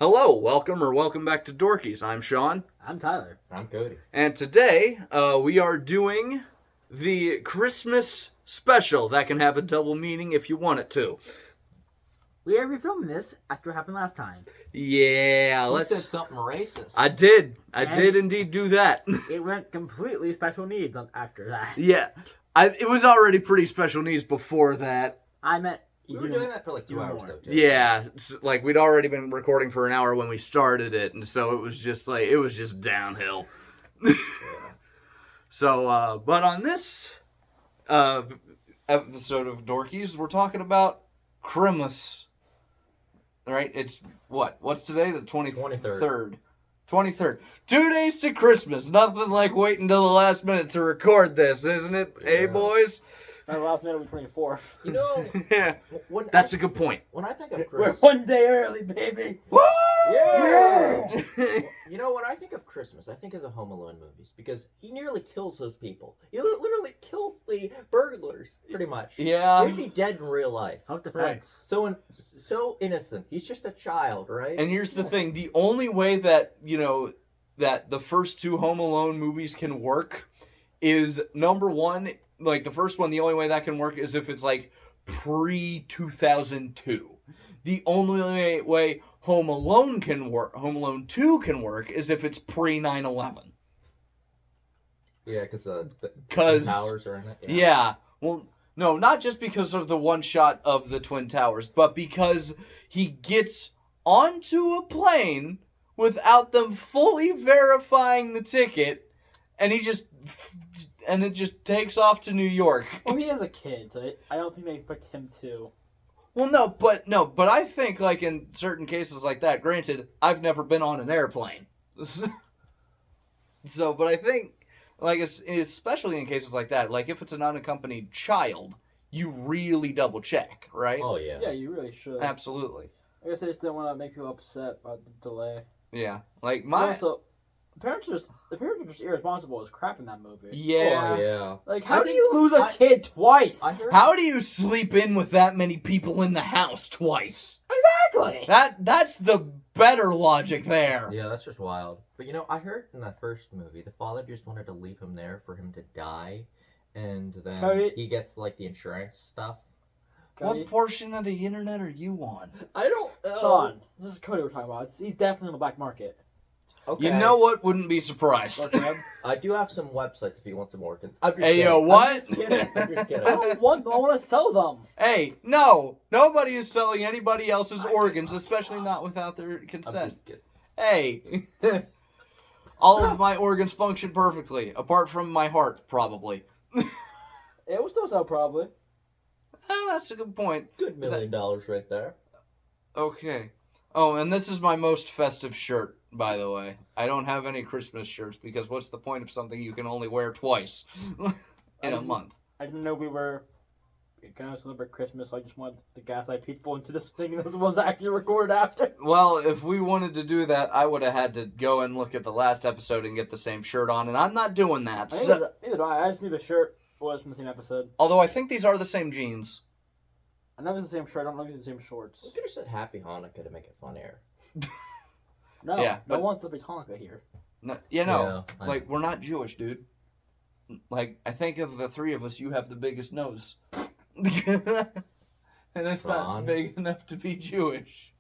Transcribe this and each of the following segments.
Hello, welcome back to Dorkies. I'm Sean. I'm Tyler. I'm Cody. And today, we are doing the Christmas special. That can have a double meaning if you want it to. We are refilming this after what happened last time. Yeah, You let's... said something racist. I did indeed do that. It went completely special needs after that. Yeah, it was already pretty special needs before that. I meant... We were doing that for like 2 hours, though, too. Yeah, like we'd already been recording for an hour when we started it, and so it was just downhill. Yeah. So, but on this episode of Dorkies, we're talking about Christmas. Right? It's what's today? The 23rd. 23rd. 2 days to Christmas. Nothing like waiting until the last minute to record this, isn't it? Yeah. Hey, boys? My last minute was 24th. You know, Yeah. That's a good point. when I think of We're Christmas, one day early, baby. Woo! Yeah! you know, when I think of Christmas, I think of the Home Alone movies because he nearly kills those people. He literally kills the burglars, pretty much. Yeah. He'd be dead in real life. Self-defense. So innocent. He's just a child, right? And here's the thing. The only way that, that the first two Home Alone movies can work is, number one, like the first one, the only way that can work is if it's like pre-2002. The only way Home Alone 2 can work is if it's pre-9/11. Yeah, because the Cause, towers are in it. Yeah. Well, no, not just because of the one shot of the Twin Towers, but because he gets onto a plane without them fully verifying the ticket, and it just takes off to New York. Well, he is a kid, so I don't think they expect him to. Well, but I think like in certain cases like that, granted, I've never been on an airplane. So, but I think like especially in cases like that, like if it's an unaccompanied child, you really double check, right? Oh, yeah. Yeah, you really should. Absolutely. I guess I just didn't want to make people upset about the delay. Yeah. Like Also, the parents are just irresponsible as crap in that movie. Yeah. Oh, yeah. Like, I how do think- you lose a kid twice? I heard- How do you sleep in with that many people in the house twice? Exactly. That's the better logic there. Yeah, that's just wild. But you know, I heard in that first movie, the father just wanted to leave him there for him to die, and then Cody? he gets like the insurance stuff. Cody? What portion of the internet are you on? I don't know. Sean, this is Cody we're talking about. He's definitely on the black market. Okay. You know what? Wouldn't be surprised. Look, man. I do have some websites if you want some organs. I'm just Hey, kidding. yo, what? I'm just kidding. I'm just I kidding. don't want to sell them. Hey, no. Nobody is selling anybody else's organs, especially not without their I'm consent. just kidding. Hey. All of my organs function perfectly, apart from my heart, probably. It will still sell, probably. Oh, that's a good point. Good $1 million right there. Okay. Oh, and this is my most festive shirt, by the way. I don't have any Christmas shirts because what's the point of something you can only wear twice in a month? I didn't know we were going to celebrate Christmas, so I just wanted to gaslight people into this thing, and this was actually recorded after. Well, if we wanted to do that, I would have had to go and look at the last episode and get the same shirt on, and I'm not doing that. Neither do I. I just knew the shirt was from the same episode. Although I think these are the same jeans. I know it's the same shirt. I don't know if it's the same shorts. We could have said Happy Hanukkah to make it funnier. No, Yeah, no but- one celebrates Hanukkah here. No, Yeah, like, we're not Jewish, dude. Like, I think of the three of us, you have the biggest nose. And it's not Ron. big enough to be Jewish.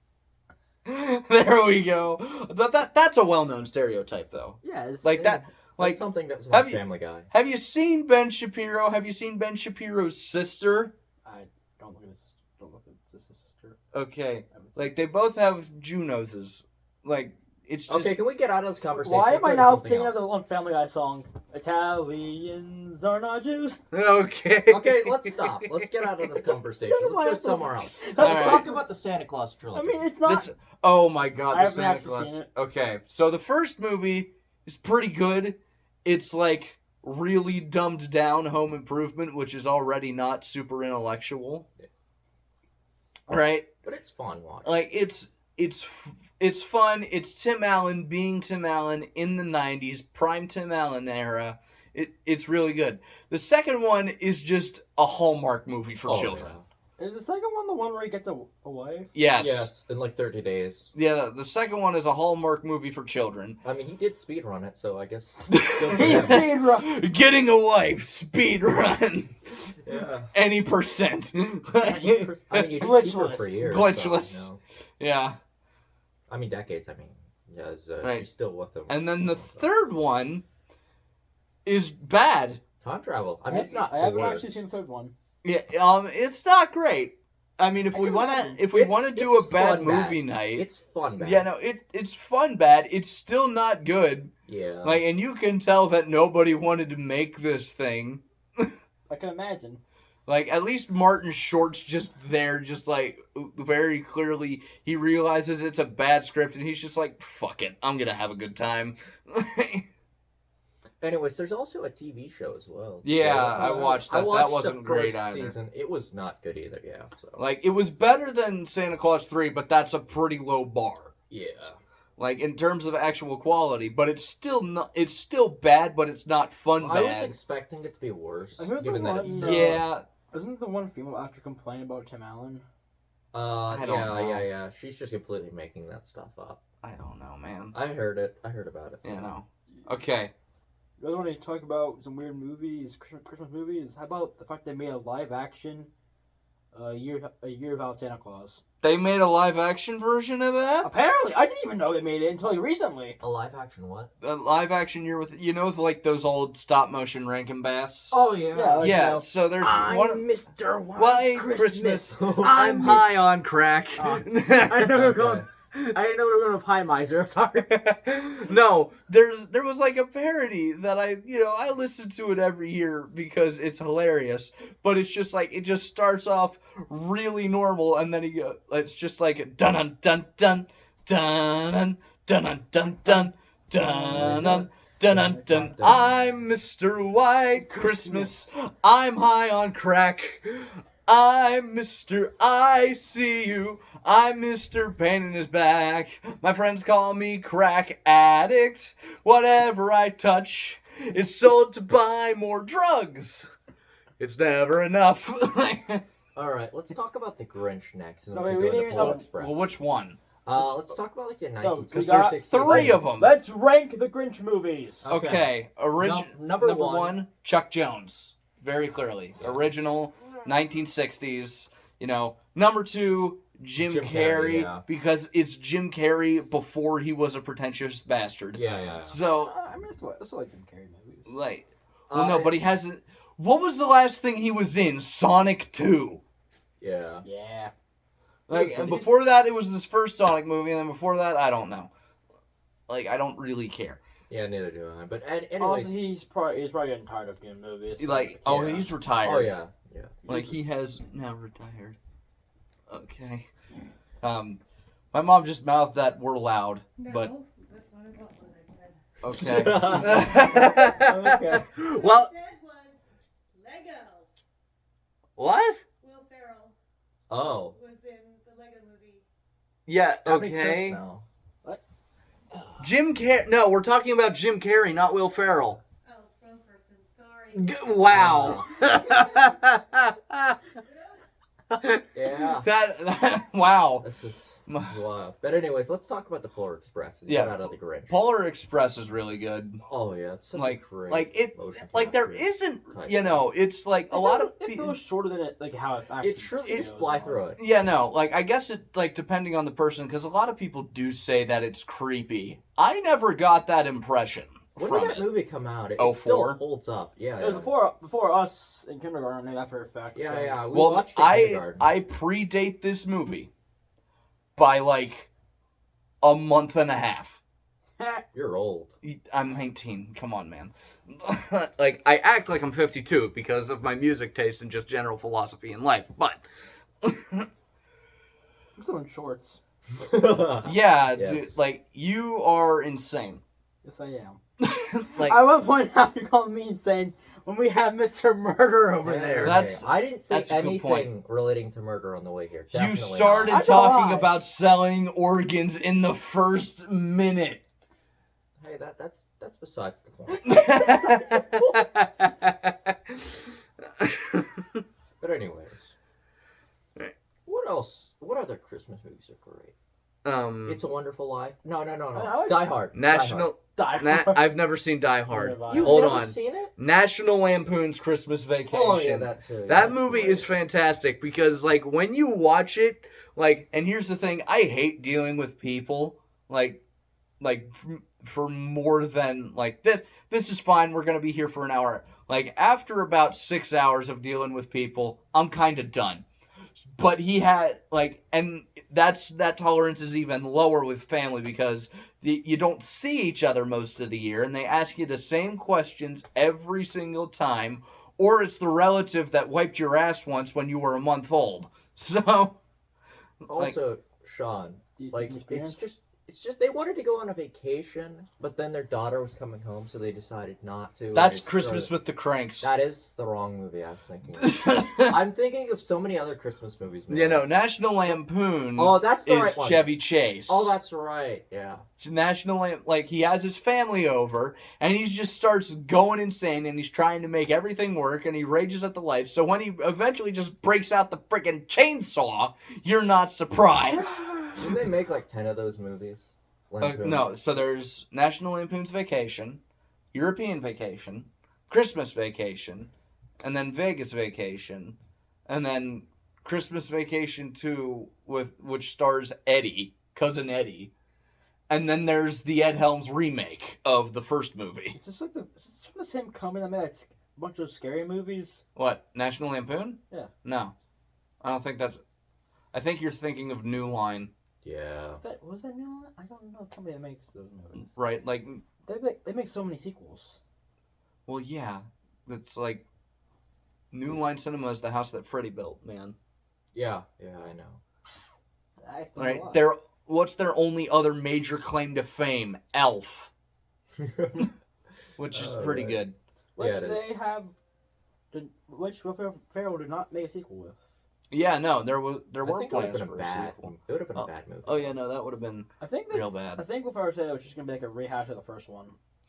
There we go. That's a well-known stereotype, though. Yeah, it's Like that. Like, That's something that was have on you- Family Guy. have you seen Ben Shapiro? Have you seen Ben Shapiro's sister? I don't look at his sister. Don't look at his sister. Okay. Like, they both have Jew noses. Like, it's just... Okay, can we get out of this conversation? Why Let's am I go to now something thinking else. of the one Family Guy song? Italians are not Jews. Okay. Okay, let's stop. Let's get out of this conversation. Let's go somewhere else. Let's Alright. talk about the Santa Claus I trilogy. mean, it's not. This, oh my god, I the haven't Santa actually Claus. seen it. Okay, so the first movie is pretty good. It's like really dumbed down Home Improvement, which is already not super intellectual. Right? But it's fun watching. Like it's fun. It's Tim Allen being Tim Allen in the 90s, prime Tim Allen era. It's really good. The second one is just a Hallmark movie for children. Yeah. Is the second one the one where he gets a wife? Yes. Yes, in like 30 days. Yeah, the second one is a Hallmark movie for children. I mean, he did speedrun it, so I guess. He's speedrun. Getting a wife, speed run. Yeah. Any percent. I mean, you did keep her Glitchless. for years. Glitchless. So, you know. Yeah. I mean, decades. I mean, yeah, Right. she's still with him. And then the third one is bad. Time travel. I mean, it's not. I haven't the worst. actually seen the third one. Yeah, it's not great. I mean, if we want to do a bad movie night, It's fun. Bad. yeah, no, it's fun bad. It's still not good. Yeah. Like, and you can tell that nobody wanted to make this thing. I can imagine. Like, at least Martin Short's just there, just like very clearly he realizes it's a bad script, and he's just like, "Fuck it, I'm gonna have a good time." Anyways, there's also a TV show as well. Yeah, I watched that. I watched That wasn't the great first either. season. It was not good either. Yeah. So. Like, it was better than Santa Claus 3, but that's a pretty low bar. Yeah. Like, in terms of actual quality, but it's still not. It's still bad, but it's not fun I was bad. expecting it to be worse, I heard given the that it's one, still. Yeah, Isn't the one female actor complaining about Tim Allen? I don't know. Yeah. She's just completely making that stuff up. I don't know, man. I heard it. I heard about it. You know. Okay. You guys want to talk about some weird movies, Christmas movies? How about the fact they made a live action a year without Santa Claus? They made a live action version of that? Apparently, I didn't even know they made it until recently. A live action what? A live action year with, like those old stop motion Rankin Bass? Oh yeah. Yeah, like, yeah, you know, so there's one. Mr. White Christmas. I'm I'm high on crack. I didn't know we were going. I didn't know we were going with High Miser. Sorry. No, there was like a parody that I listen to it every year because it's hilarious. But it's just like it just starts off really normal, and then it's just like dun dun dun dun dun dun dun dun dun dun. Dun dun dun. I'm Mr. White Christmas. I'm high on crack. I'm Mr. I see you. I'm Mr. Pain in his back. My friends call me crack addict. Whatever I touch is sold to buy more drugs. It's never enough. All right, let's talk about the Grinch next, and No, then wait, we we can go didn't into Polar even- Express. Well, which one? Let's talk about like the No, 1960s. we got 60s. three of them. Let's rank the Grinch movies. Okay, Number one. one, Chuck Jones. Very clearly. Original, 1960s. Number two, Jim Carrey, yeah. because it's Jim Carrey before he was a pretentious bastard. Yeah. So, I mean, that's like Jim Carrey movies. like, well, no, but he hasn't. What was the last thing he was in? Sonic 2. Yeah. Yeah. Like, and before that, it was his first Sonic movie, and then before that, I don't know. Like, I don't really care. Yeah, neither do I. But anyways. Honestly, he's probably getting tired of doing movies. Like, Yeah. he's retired. Oh yeah. Like, he has now retired. Okay. My mom just mouthed that we're loud, No, but that's not about what I said. okay. Okay. Well, What I said was Lego. what? Will Ferrell Oh. was in the Lego movie. Yeah, That makes okay. sense now. Jim Carrey. No, we're talking about Jim Carrey, not Will Ferrell. Oh, wrong person. Sorry. Wow. Yeah. that wow. This is wild. But anyways, let's talk about the Polar Express and Yeah. get out of the Grinch. Polar Express is really good. Oh yeah, it's such Like- a great like it- motion Like there capture isn't, type it's like a lot of It people. feels shorter than it, like how it actually. It truly feels. just fly through it. Yeah, no, like I guess it like depending on the person, because a lot of people do say that it's creepy. I never got that impression When from did that it. movie come out? It Oh, still 04? holds up. Yeah. It was before us in kindergarten, I knew that for a fact. Yeah. We Well, watched it in kindergarten. I predate this movie by like a month and a half. You're old. I'm 19. Come on, man. Like I act like I'm 52 because of my music taste and just general philosophy in life, but I'm still in shorts. yeah, Yes. dude, like you are insane. Yes, I am. Like I will point out you're calling me insane when we have Mr. Murder over there. That's- I didn't say that's a good anything relating to murder on the way here. you Definitely started not. I know talking why. about selling organs in the first minute. Hey, that's besides the point. But anyways, else? What other Christmas movies are great? It's a Wonderful Life. No. like Die Hard. National. Die Hard. I've never seen Die Hard. Neither have I. You've Hold never on. seen it? National Lampoon's Christmas Vacation. Oh yeah, that too. That movie is fantastic because, like, when you watch it, like, and here's the thing, I hate dealing with people, for more than, like, this is fine, we're gonna be here for an hour. Like, after about 6 hours of dealing with people, I'm kind of done. But he had, like, and that tolerance is even lower with family because you don't see each other most of the year, and they ask you the same questions every single time, or it's the relative that wiped your ass once when you were a month old. So, Also, Sean, like experience? it's just they wanted to go on a vacation, but then their daughter was coming home, so they decided not to. that's They Christmas started- with the Cranks. That is the wrong movie I was thinking of. I'm thinking of so many other Christmas movies. Man. You know, National Lampoon Oh, that's the is right one. Chevy Chase. Oh, that's right. Yeah. Like, he has his family over, and he just starts going insane, and he's trying to make everything work, and he rages at the lights. So when he eventually just breaks out the freaking chainsaw, you're not surprised. Didn't they make like 10 of those movies? Lampoon? No, so there's National Lampoon's Vacation, European Vacation, Christmas Vacation, and then Vegas Vacation, and then Christmas Vacation 2, which stars Eddie, Cousin Eddie. And then there's the Ed Helms remake of the first movie. It's just like it's from the same company that made a bunch of scary movies. What, National Lampoon? Yeah. No. I don't think that's... I think you're thinking of New Line, Yeah. Was that new one? I don't know the company that makes those movies. right? Like, They make so many sequels. well, yeah. It's like... New Line Cinema is the house that Freddie built, man. Yeah, I know. I think a Right? lot. What's their only other major claim to fame? Elf. Which is pretty right. good. Which Yeah, it they have. Which Will Ferrell did not make a sequel with. Yeah, no, there I were think it would have plans been for a a bad. sequel. It would have been a bad movie. Oh, yeah, no, that would have been I think real bad. I think Will Ferrell said it was just gonna be like a rehash of the first one.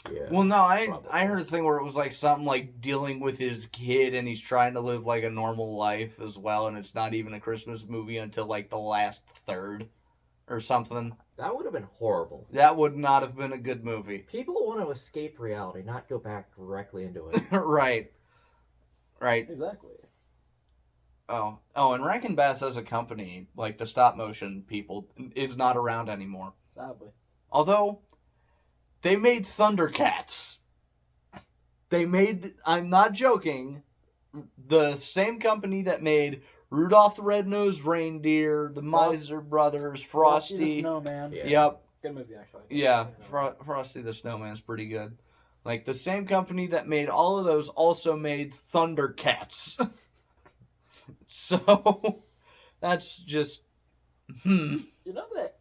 Yeah. Well, no, Probably. I heard a thing where it was like something like dealing with his kid and he's trying to live like a normal life as well, and it's not even a Christmas movie until like the last third or something. That would have been horrible. That would not have been a good movie. People want to escape reality, not go back directly into it. Right. Exactly. Oh, and Rankin Bass as a company, like the stop motion people, is not around anymore. Sadly. Although, they made Thundercats. I'm not joking, the same company that made Rudolph the Red-Nosed Reindeer, the Miser Brothers, the Frosty. Snowman. Yeah. Yep. Good movie, actually. Yeah, Frosty the Snowman's pretty good. Like, the same company that made all of those also made Thundercats. So, that's just... You know that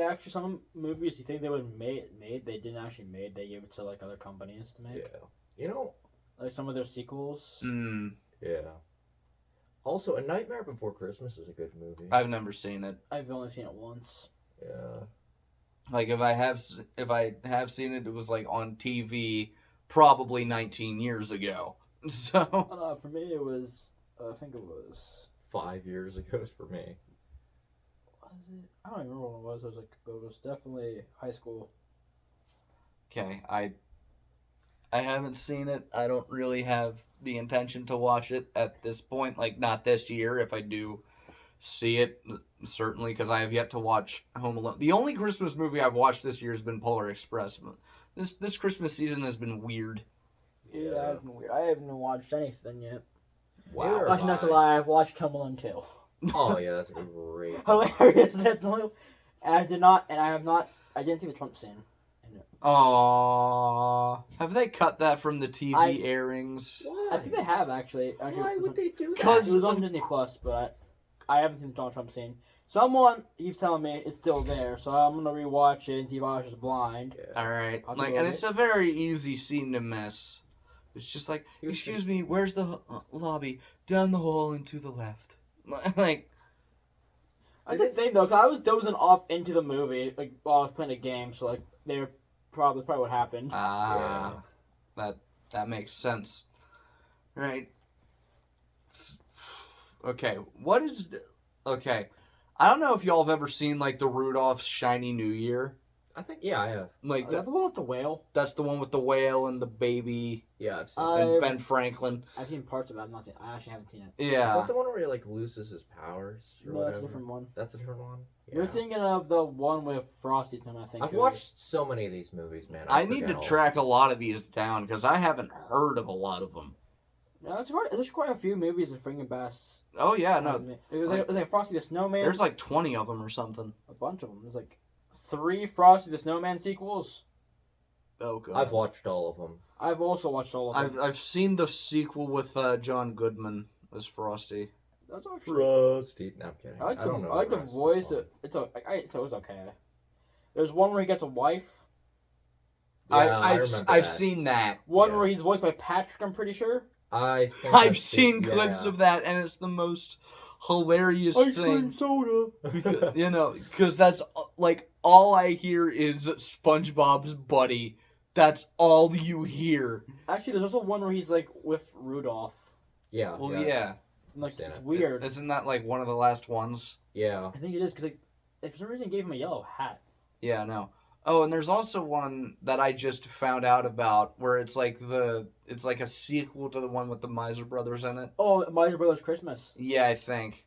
actually some movies you think they would have made they didn't actually made. They gave it to like other companies to make. Yeah. You know. Like some of their sequels. Yeah. Also, A Nightmare Before Christmas is a good movie. I've never seen it. I've only seen it once. Yeah. Like, if I have seen it, it was, like, on TV probably 19 years ago. So... Oh, no, for me it was. I think it was. 5 years ago for me. Was it? I don't even remember what it was. It was definitely high school. Okay, I haven't seen it. I don't really have the intention to watch it at this point. Like, not this year. If I do see it, certainly, because I have yet to watch Home Alone. The only Christmas movie I've watched this year has been Polar Express. This Christmas season has been weird. Yeah, I've been weird. I haven't watched anything yet. Wow. Actually, not to lie, I've watched Home Alone 2. Oh yeah, that's a great. Hilarious. That's the only. And I didn't see the Trump scene. Aww. Have they cut that from the TV airings? Why? I think they have actually. Why would they do that? Because- It was on Disney Plus, but I haven't seen the Donald Trump scene. Someone keeps telling me it's still there, so I'm gonna rewatch it and see if I was just blind. Yeah. Alright. I'll Like, go and with it's a very easy scene to miss. It's just like, It was excuse just- me, where's the lobby? Down the hall and to the left. Like, That's the thing though, 'cause I was dozing off into the movie like while I was playing a game, so like that's probably what happened. that makes sense. Right. Okay, what is... Okay, I don't know if y'all have ever seen like the Rudolph's Shiny New Year. I think, yeah, I have. Like Is that the one with the whale? that's the one with the whale and the baby Yeah, I've seen it. and I've- Ben Franklin. I've seen parts of it. I actually haven't seen it. Is Yeah. that the one where he like loses his powers? Or No, whatever? that's a different one. That's a different one? You're Yeah. thinking of the one with Frosty Snowman, I think. I've watched so many of these movies, man. I need to forget all. track a lot of these down because I haven't heard of a lot of them. No, there's quite a few movies of Friggin' Bass. Oh yeah, no, It was like Frosty the Snowman. there's like 20 of them or something. a bunch of them. There's like 3 Frosty the Snowman sequels. Oh god. I've watched all of them. I've also watched all of them. I've seen the sequel with John Goodman as Frosty. That's actually. Rusty. No, I'm kidding. I like don't know I like the rest of voice. song. So it was okay. There's one where he gets a wife. Yeah, I've remember I've that. seen that. One Yeah. where he's voiced by Patrick. I'm pretty sure. I think I've seen clips yeah. of that, and it's the most hilarious Ice cream thing. soda. Because, you know, because that's like all I hear is SpongeBob's buddy. That's all you hear. Actually, there's also one where he's like with Rudolph. Yeah. Well, yeah. And, like Understand it's it. weird. Isn't that like one of the last ones? Yeah. I think it is because like, for some reason, it gave him a yellow hat. Yeah, no. Oh, and there's also one that I just found out about where it's like a sequel to the one with the Miser Brothers in it. Oh, Miser Brothers Christmas. Yeah, I think.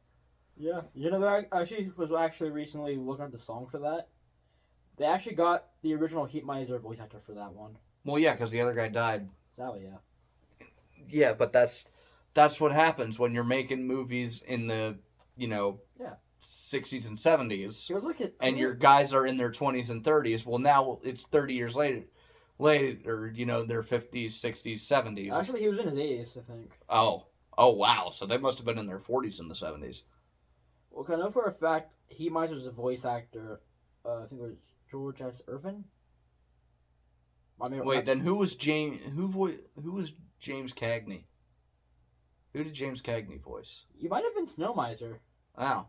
Yeah, you know that I was actually recently looking at the song for that. They actually got the original Heat Miser voice actor for that one. Well, yeah, because the other guy died. Sally, yeah. Yeah, but that's what happens when you're making movies in the, Yeah. 60s and 70s, It was like and your guys are in their 20s and 30s. Well, now it's 30 years later, their 50s, 60s, 70s. Actually, he was in his 80s, I think. Oh, wow. So they must have been in their 40s in the 70s. Well, I know for a fact Heat Miser's a voice actor. I think it was George S. Irvin. Wait, then who was James? Who was James Cagney? Who did James Cagney voice? You might have been Snow Miser. Oh,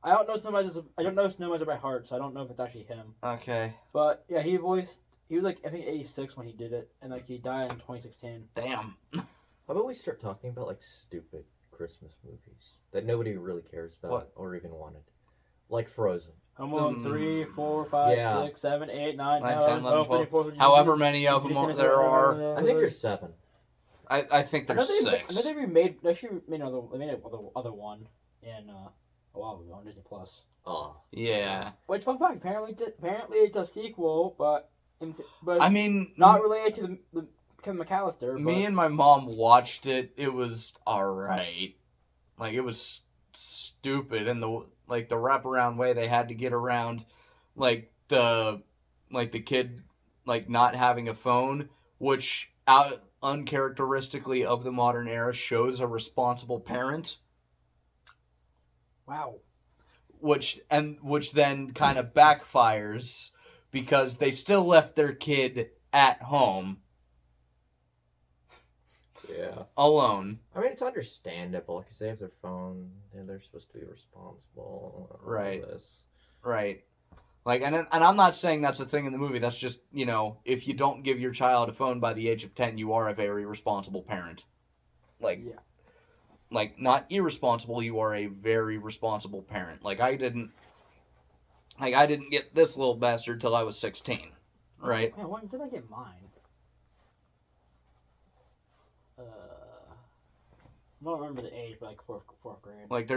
I don't know I don't know Snow Miser by heart, so I don't know if it's actually him. okay. But yeah, he was like I think 86 when he did it, and like he died in 2016. Damn. How about we start talking about like stupid Christmas movies that nobody really cares about What? or even wanted, like Frozen. Home Alone 3, 4, 5, Yeah. 6, 7, 8, 9, 9, 10, 10, 11, 12. 13, 14, However many of them there are. I think there's 7. I think I know there's they 6. they remade. They actually made other one in a while ago on Disney Plus. Oh. Yeah. Which fun fact? Apparently it's a sequel, but I mean, not related to the Kevin McAllister. But me and my mom watched it. It was alright. Like, it was stupid. And the wraparound way they had to get around, the kid, not having a phone, which uncharacteristically of the modern era shows a responsible parent. wow. Which then kind of backfires because they still left their kid at home Yeah. alone. I mean, it's understandable because they have their phone and they're supposed to be responsible. And all Right. This. Right. And I'm not saying that's a thing in the movie. That's just, if you don't give your child a phone by the age of 10, you are a very responsible parent. Yeah. Not irresponsible, you are a very responsible parent. I didn't get this little bastard till I was 16. Right? Man, when did I get mine? I don't remember the age, but fourth grade.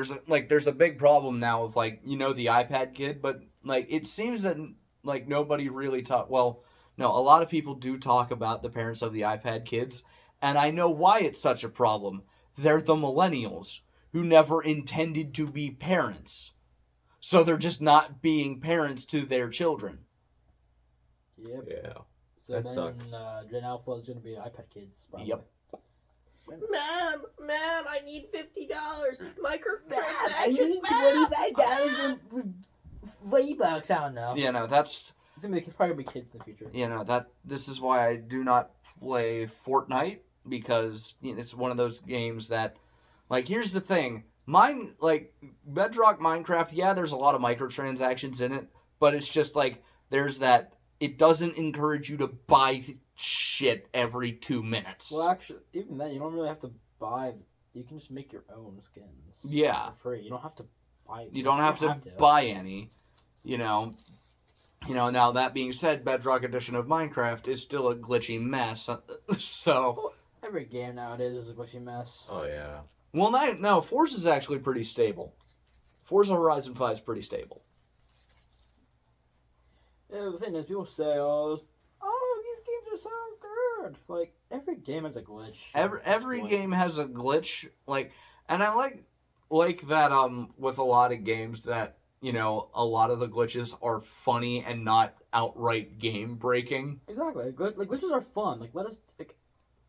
There's a big problem now with the iPad kid, but it seems that nobody really well, no, a lot of people do talk about the parents of the iPad kids, and I know why it's such a problem. They're the millennials who never intended to be parents. So they're just not being parents to their children. Yep. Yeah. So That then sucks. Gen Alpha is going to be iPad kids. Probably. Yep. Mom, I need $50. $25 I don't know. You know, that's It's probably going to be kids in the future. this is why I do not play Fortnite, because it's one of those games that here's the thing. Bedrock Minecraft, yeah, there's a lot of microtransactions in it, but it's just there's that it doesn't encourage you to buy shit every 2 minutes. Well, actually, even then, you don't really have to buy. You can just make your own skins. Yeah. For free. You don't have to You don't have to buy any. You know. Now that being said, Bedrock Edition of Minecraft is still a glitchy mess. So. Well, every game nowadays is a glitchy mess. Oh yeah. Well, no, Forza is actually pretty stable. Forza Horizon 5 is pretty stable. Yeah, the thing is, people say, "Oh, these games are so good." Like every game has a glitch. Every game has a glitch. And I like that. With a lot of games that a lot of the glitches are funny and not outright game breaking. Exactly. Glitches are fun. Let us.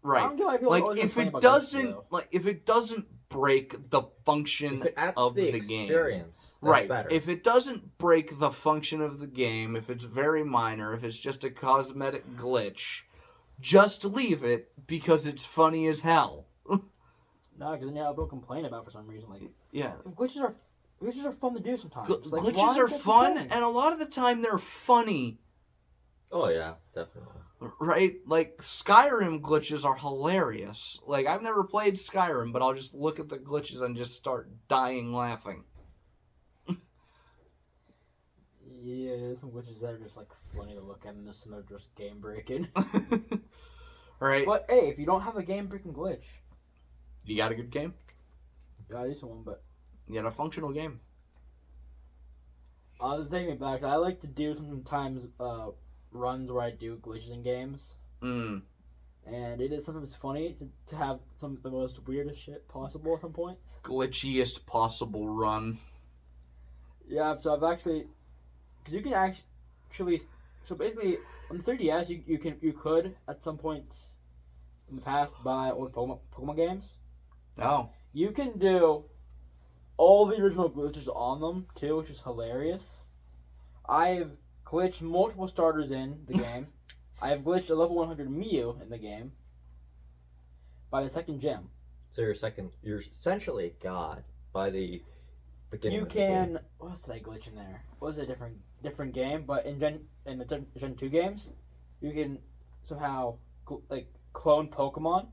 Right. I don't get why people always if complain it about doesn't glitches, if it doesn't break the function If it adds of to the game. experience, that's Right. better. If it doesn't break the function of the game, if it's very minor, if it's just a cosmetic glitch, just leave it because it's funny as hell. No, because then people complain about it for some reason. Yeah. Glitches are fun to do sometimes. Glitches are fun, and a lot of the time they're funny. Oh yeah, definitely. Right? Skyrim glitches are hilarious. I've never played Skyrim, but I'll just look at the glitches and just start dying laughing. Yeah, there's some glitches that are just funny to look at, and there's some that are just game breaking. Right? But hey, if you don't have a game breaking glitch, You got a good game? yeah, decent one. But You got a functional game. I was taking it back. I like to do sometimes runs where I do glitches in games. Mm. And it is sometimes funny to have some of the most weirdest shit possible at some points. Glitchiest possible run. Yeah, so I've actually, because you can actually, so basically on the 3DS you could at some points in the past buy old Pokemon games. Oh. You can do all the original glitches on them too, which is hilarious. I've glitched multiple starters in the game. I have glitched a level 100 Mew in the game by the second gym. So you're essentially a god by the beginning. You of the game. can. What else did I glitch in there? What was a different game? But in the Gen 2 games, you can somehow clone Pokemon.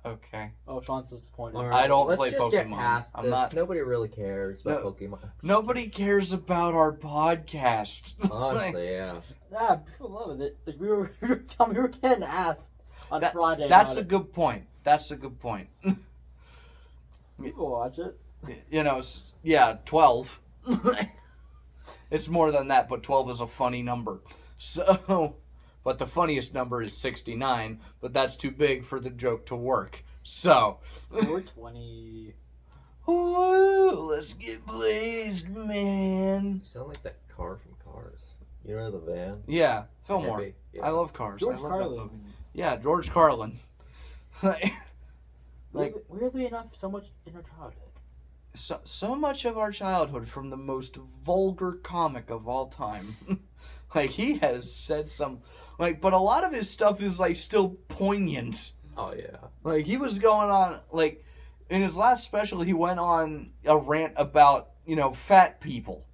Okay. Oh, Sean's disappointed. All I don't let's play just get Pokemon. past I'm this. not- Nobody really cares about No. Pokemon. Nobody cares about our podcast. Honestly, yeah. Yeah, people love it. We were telling me we were getting asked on Friday. That's about a good point. That's a good point. People watch it. 12. It's more than that, but 12 is a funny number. So, but the funniest number is 69, but that's too big for the joke to work. So, We're 20. woo, let's get blazed, man. You sound like that car from Cars. You know the van? Yeah, Fillmore. Maybe, yeah. I love Cars. George I love that Carlin. movie. Yeah, George Carlin. Weirdly enough, so much in our childhood. So much of our childhood from the most vulgar comic of all time. He has said some, but a lot of his stuff is still poignant. Oh yeah. He was going on, in his last special, he went on a rant about, fat people.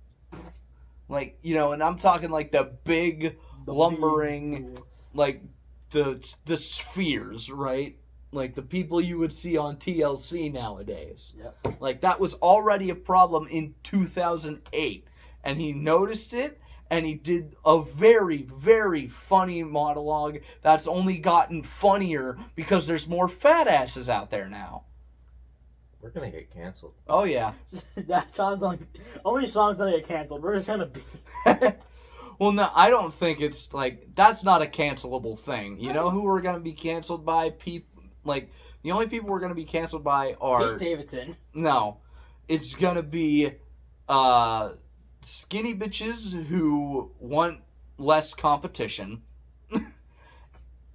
And I'm talking the big, lumbering, the spheres, right? The people you would see on TLC nowadays. Yep. That was already a problem in 2008. And he noticed it, and he did a very, very funny monologue that's only gotten funnier because there's more fat asses out there now. We're gonna get canceled. Oh, yeah. That Sean's only Sean's gonna get canceled. We're just gonna be. Well, no, I don't think it's, that's not a cancelable thing. You know who we're going to be canceled by? The only people we're going to be canceled by are... Pete Davidson. No. It's going to be skinny bitches who want less competition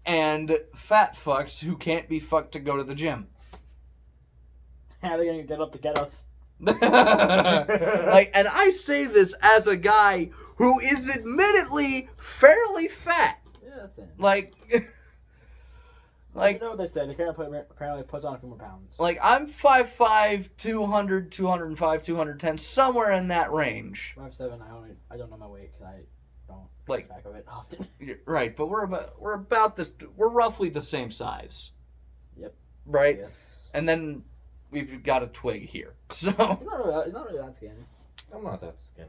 and fat fucks who can't be fucked to go to the gym. How they're gonna get up to get us? And I say this as a guy who is admittedly fairly fat. Yes, then. Like, you know what they say? They can't apparently puts on a few more pounds. I'm 5'5", 200, 205, 210, somewhere in that range. 5'7". I don't know my weight because I don't Like- keep track of it often. Right, but we're about this. We're roughly the same size. Yep. Right, Yes. and then we've got a twig here. So, It's not really that skinny. I'm not that skinny.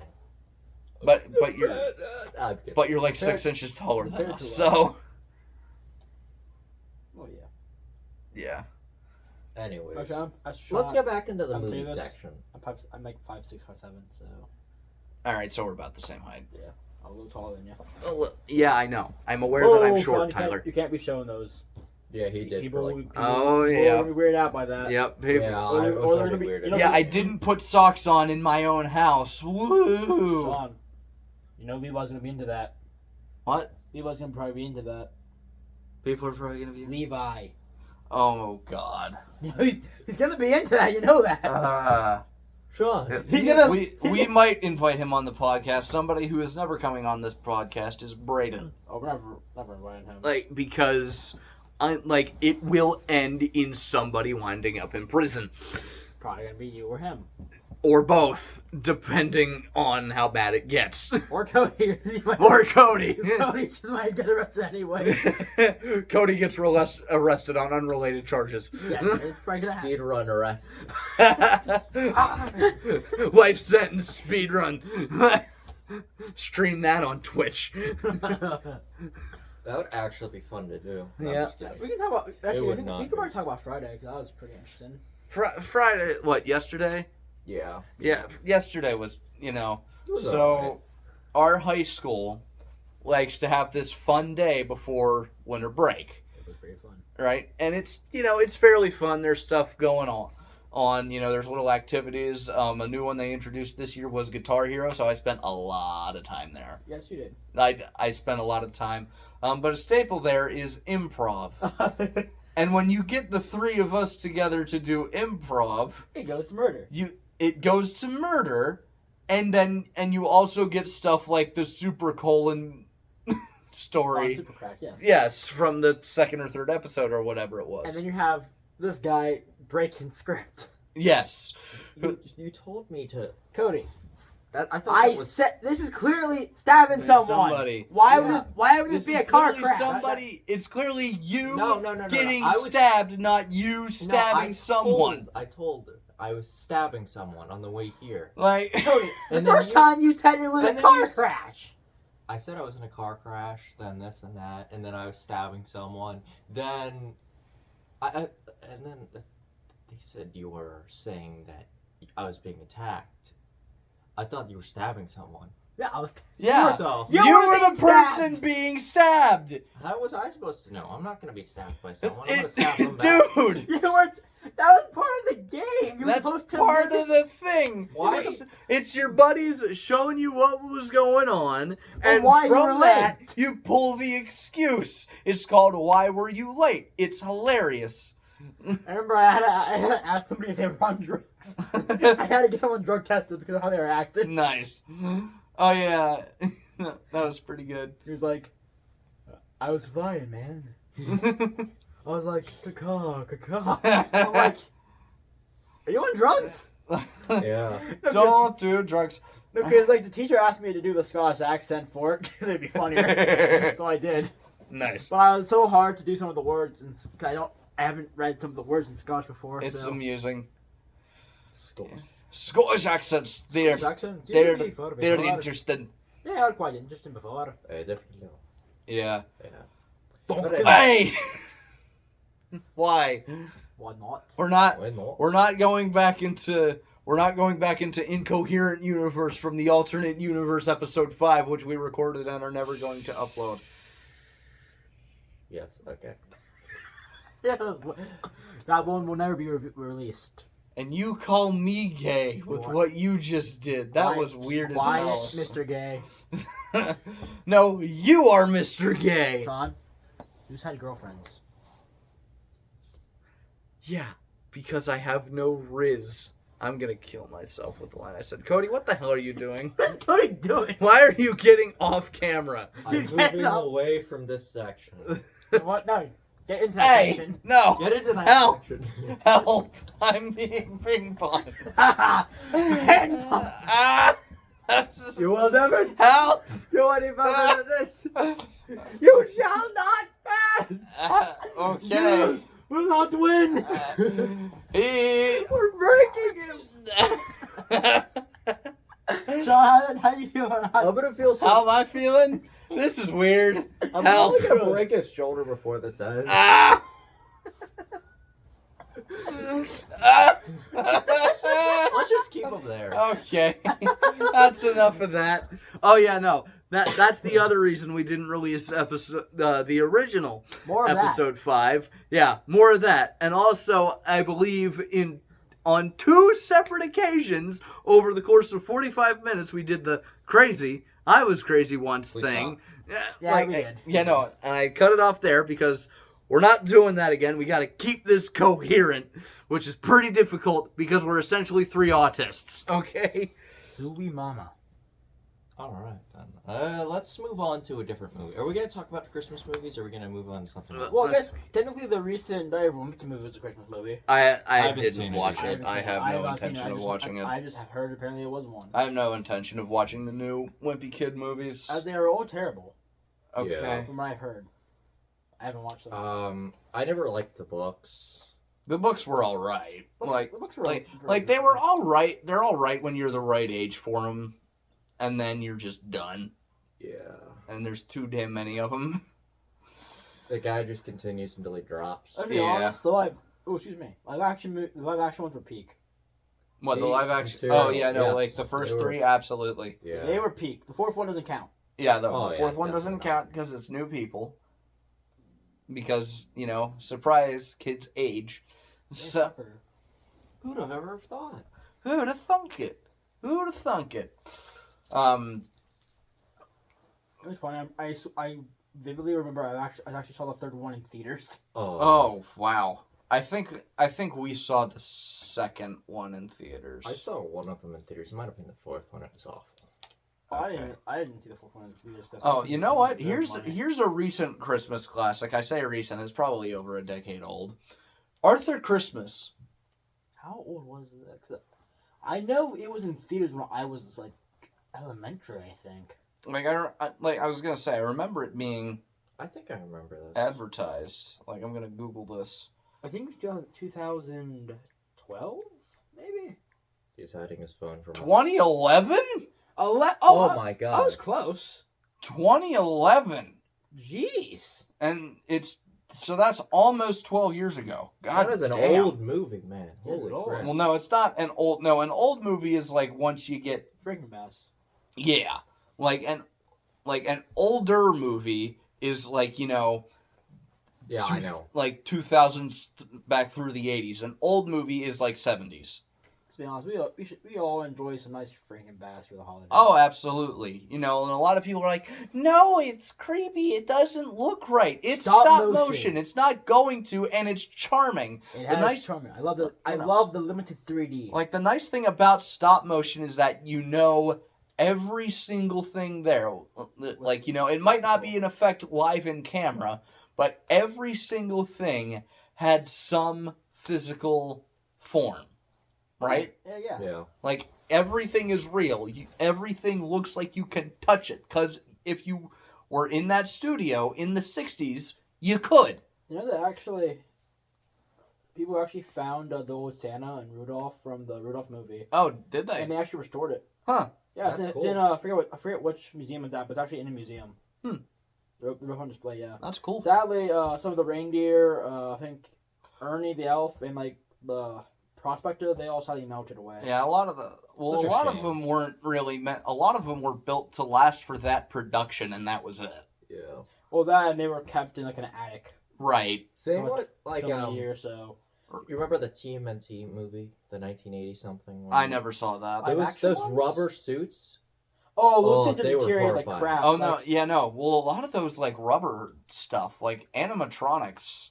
but you're I'm kidding. but you're like 6 inches taller than compared us. to So, Oh yeah. yeah. Anyways, Okay, let's get back into the I'm movie famous. section. I'm like 5'6", 5'7", so All right, so we're about the same height. I'm a little taller than you. Oh, yeah, I know. I'm aware that I'm short, Sean, Tyler. You can't be showing those. Yeah, he did. People, For like, people, Oh, people yeah. are gonna be weirded out by that. Yep. yeah, Or I they're was gonna already be- weirded you know- out. Yeah, I didn't put socks on in my own house. Woo! Sean, you know Levi's gonna be into that. What? Levi's gonna probably be into that. People are probably gonna be. Levi. Oh God. You know, he's gonna be into that. You know that. Sean. He's gonna. We might invite him on the podcast. Somebody who is never coming on this podcast is Braden. Oh, we're never inviting him. Like, because it will end in somebody winding up in prison. Probably gonna be you or him. Or both, depending on how bad it gets. Or Cody. Or Cody. Cody just might get arrested anyway. Cody gets arrested on unrelated charges. Yeah, it's probably gonna happen. Speed run arrest. Life sentence speed run. Stream that on Twitch. That would actually be fun to do. I'm Yeah. just kidding. We can talk about. Actually, would we not can be. probably talk about Friday because that was pretty interesting. Friday, what, yesterday? Yeah. Yeah, yesterday was, It was so alright. our high school likes to have this fun day before winter break, It was pretty fun. right? And it's, it's fairly fun. There's stuff going on, there's little activities. A new one they introduced this year was Guitar Hero, so I spent a lot of time there. Yes, you did. I spent a lot of time. But a staple there is improv. And when you get the three of us together to do improv, It goes to murder. it goes to murder, and you also get stuff like the super colon story. Super crack, yes. Yes, from the second or third episode or whatever it was. And then you have this guy breaking script. Yes. You told me to. Cody, I thought I that was. said this is clearly stabbing someone. Somebody. Why Yeah. would this be a is car clearly crash? It's clearly you No. getting I was- stabbed, not you stabbing someone. I told her. I was stabbing someone on the way here. Like, Cody, the And then first you- time you said it was a and then car you s- crash. I said I was in a car crash, then this and that, and then I was stabbing someone. Then, and then they said you were saying that I was being attacked. I thought you were stabbing someone. Yeah, I was. yeah. So, You You were were the being person stabbed. being stabbed. how was I supposed to know? I'm not gonna be stabbed by someone. I'm gonna stab them back. Dude, You were. That was part of the game. You were that's supposed to part make of the thing. Why? It's your buddies showing you what was going on, and why you from were that, late. you pull the excuse. It's called "Why Were You Late?" It's hilarious. I remember I had to ask somebody if they were on drugs. I had to get someone drug tested because of how they were acting. Nice. Oh yeah, that was pretty good. He was like, I was fine, man. I was like, caca. I'm like, are you on drugs? Yeah. No, Don't do drugs. because like the teacher asked me to do the Scottish accent for it because it'd be funnier. So I did. Nice. But it was so hard to do some of the words, and I haven't read some of the words in Scottish before. It's so. amusing. Scottish. Scottish accents. They're Scottish accents, they're yeah, before. interesting. Yeah, I was quite interesting before. Definitely. Yeah. Yeah. Don't But Hey. Why? Why not? We're not. Why not? We're not going back into. We're not going back into Incoherent Universe from the Alternate Universe episode 5, which we recorded and are never going to upload. Yes. Okay. Yeah, that one will never be released. And you call me gay with Why? what you just did. That Why- was weird as Why, hell. Mr. Gay? No, you are Mr. Gay. Sean, who's had girlfriends? Yeah, because I have no riz. I'm gonna kill myself with the line I said. Cody, what the hell are you doing? What's Cody doing? Why are you getting off camera? I'm can't moving help. away from this section. What? No. Get into that Hey, section. no. Get into that Help. section. Help. I'm being ping pong. Ping pong. That's- You will never Help. do any further than this. You shall not pass. Okay. We're about to win. We're breaking him. John, how do you feel? I'm gonna feel so. How am I feeling? This is weird. I'm Help. probably gonna break his shoulder before this ends. Ah! Let's just keep him there. Okay, that's enough of that. Oh yeah, no, that's the other reason we didn't release episode the original More of episode 5. Yeah, more of that, and also I believe on 2 separate occasions over the course of 45 minutes we did the crazy. I was crazy once We thing. Yeah, we did. Yeah, no, and I cut it off there because we're not doing that again. We got to keep this coherent, which is pretty difficult because we're essentially 3 autists. Okay. Zooey Mama. All right, then. Let's move on to a different movie. Are we gonna talk about the Christmas movies, or are we gonna move on to something else? Well, I guess technically the recent Diary of a Wimpy movie was a Christmas movie. I haven't didn't seen it watch either. it. I have no intention of watching it. I just have heard apparently it was one. I have no intention of watching the new Wimpy Kid movies. As they are all terrible, Okay. Yeah. from what I've heard. I haven't watched them. I never liked the books. The books were all right. The books were Like they were all right. They're all right when you're the right age for them, and then you're just done. Yeah. And there's too damn many of them. The guy just continues until he drops. I'll be Yeah. honest, the live action ones were peak. What, the Eight, live action? material, Oh yeah, no, yes, like the first they were- 3, absolutely. Yeah. They were peak. The fourth one doesn't count. Yeah, the Oh, yeah, fourth one doesn't definitely count because it's new people. Because surprise, kids age. So Who'd have ever thought? who'd have thunk it? Who'd have thunk it? It was funny. I vividly remember I actually saw the third one in theaters. Oh wow! I think we saw the second one in theaters. I saw one of them in theaters. It might have been the fourth one. It was awful. Okay. I didn't see the fourth one in theaters. Oh, you know what? Deserved Here's money. a recent Christmas classic. I say recent; it's probably over a decade old. Arthur Christmas. How old was that? 'Cause I know it was in theaters when I was like elementary. I think. I was gonna say, I remember it being I think I remember this. advertised. Like, I'm gonna Google this. I think it was 2012, maybe. He's hiding his phone from us. 2011. Oh my god. I was close. 2011, Jeez. and that's almost 12 years ago. God That is an damn. old movie, man. Yeah, Holy it's old. crap. Well, no, it's not an old. No, an old movie is like once you get Freaking Bass. yeah, like an older movie is like Yeah, I know. like 2000s back through the 80s. An old movie is like 70s. To be honest, we all enjoy some nice Freaking Bass for the holidays. Oh, absolutely. And a lot of people are like, no, it's creepy. It doesn't look right. It's stop motion. It's not going to, and it's charming. it the has nice- charming. I love the limited 3D. Like, the nice thing about stop motion is that every single thing there. Like, it might not be in effect live in camera, but every single thing had some physical form. Right? Yeah. Yeah. Like, everything is real. Everything looks like you can touch it. Because if you were in that studio in the 60s, you could. You know that people actually found the old Santa and Rudolph from the Rudolph movie, Oh, did they? and they actually restored it. Huh. Yeah, That's it's cool. in I forget which museum it's at, but it's actually in a museum. Hmm. They're on display. Yeah. That's cool. Sadly, some of the reindeer, I think Ernie the elf, and like the prospector, they all sadly melted away. Yeah, a lot of shame. them weren't really meant. A lot of them were built to last for that production, and that was it. Yeah. Well, that and they were kept in like an attic Right. Same For what like for a year. So you remember the TMNT movie, the 1980 something? I never saw that. Those Live-action those ones? rubber suits. Lieutenant they were deteriorate like horrifying. crap. Oh no, Like, yeah, no. Well, a lot of those like rubber stuff, like animatronics,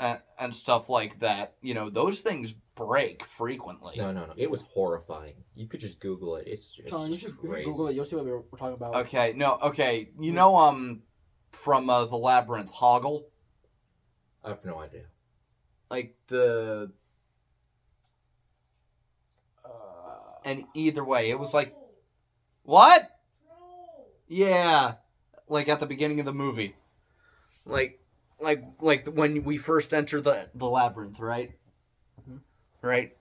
and stuff like that. Those things break frequently. No. It was horrifying. You could just Google it. It's just Sean, you should crazy. Google it. You'll see what we're talking about. Okay, no, okay. From the Labyrinth, Hoggle, I have no idea. like the and either way, it was like what? Yeah, like at the beginning of the movie, like like when we first enter the labyrinth, right? Mhm. Right.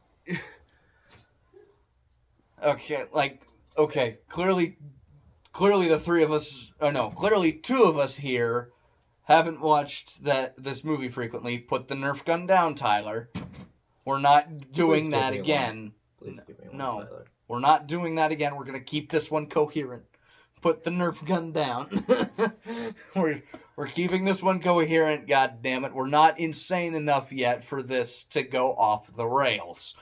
Okay, clearly the three of us, or no, clearly two of us here haven't watched this movie frequently. Put the Nerf gun down, Tyler. We're not doing Please give that me again. Please give me one, No. Tyler. We're not doing that again. We're gonna keep this one coherent. Put the Nerf gun down. we're keeping this one coherent. God damn it! We're not insane enough yet for this to go off the rails.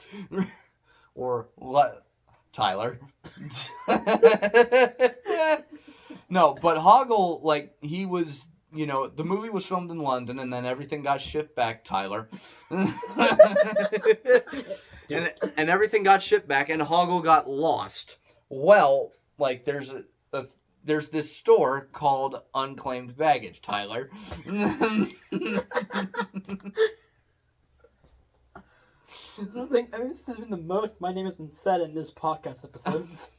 Or what, Tyler? No, but Hoggle, like, he was, you know, the movie was filmed in London, and then everything got shipped back, Tyler. and everything got shipped back, and Hoggle got lost. Well, like, there's this store called Unclaimed Baggage, Tyler. This has been the most my name has been said in this podcast episodes.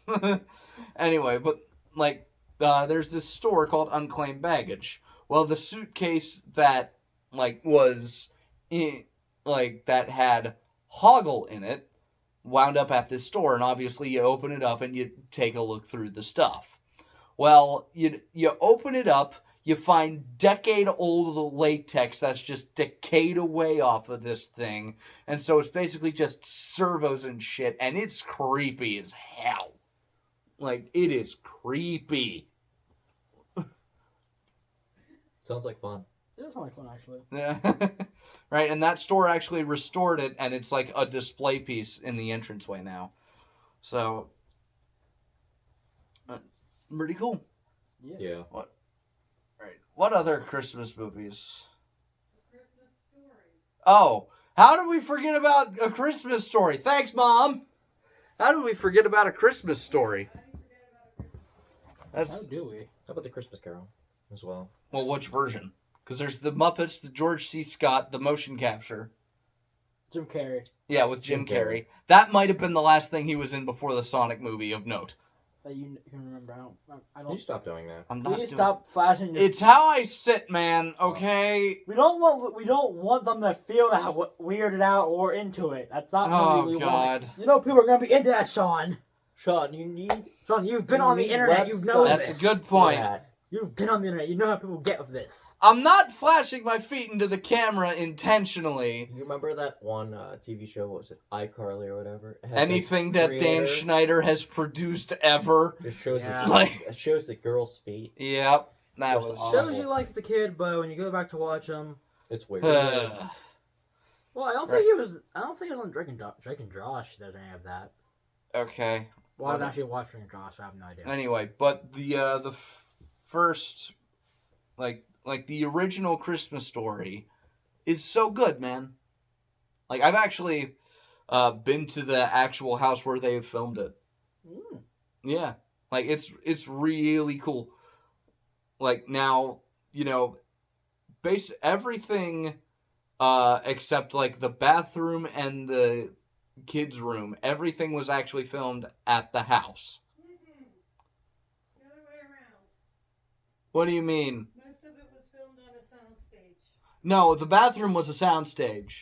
Anyway, but, like, there's this store called Unclaimed Baggage. Well, the suitcase that, like, that had Hoggle in it wound up at this store, and obviously you open it up and you take a look through the stuff. Well, you open it up, you find decade-old latex that's just decayed away off of this thing, and so it's basically just servos and shit, and it's creepy as hell. Like, it is creepy. Sounds like fun. It does sound like fun, actually. Yeah. Right, and that store actually restored it, and it's like a display piece in the entranceway now. So, pretty cool. Yeah. What other Christmas movies? Christmas Story. Oh, how did we forget about A Christmas Story? Thanks, Mom. How did we forget about A Christmas Story? That's How do we? How about the Christmas Carol as well? well, which version? Because there's the Muppets, the George C. Scott, the motion capture. Jim Carrey. Yeah, with Jim Jim Carrey. That might have been the last thing he was in before the Sonic movie of note. That you can remember. I Can you don't. stop doing that? I'm not Please doing- stop flashing. Your... It's how I sit, man. Okay. We don't want them to feel that weirded out or into it. That's not what we God. want. You know people are gonna be into that, Sean. Sean, you need... Sean, you've been on the internet. You know That's this. a good point. You've been on the internet. You know how people get with this. I'm not flashing my feet into the camera intentionally. You remember that one TV show, what was it, iCarly or whatever? It had Anything the that Dan creator, Schneider has produced ever. Just shows, Yeah. it shows the girl's feet. Yep. That Just was awful. Shows you like as a kid, but when you go back to watch them, It's weird. well, I don't think it was. I don't think it was on Drake and Josh. There's any of that. Okay. Well, I haven't actually watched Drake and Josh. I have no idea. Anyway, but the first, like the original Christmas Story is so good, man. Like, I've actually been to the actual house where they filmed it. Mm. Yeah. Like, it's really cool. Like, now, you know, everything except, like, the bathroom and the kids' room, everything was actually filmed at the house. Mm-hmm. The other way around. What do you mean? Most of it was filmed on a soundstage. No, the bathroom was a soundstage.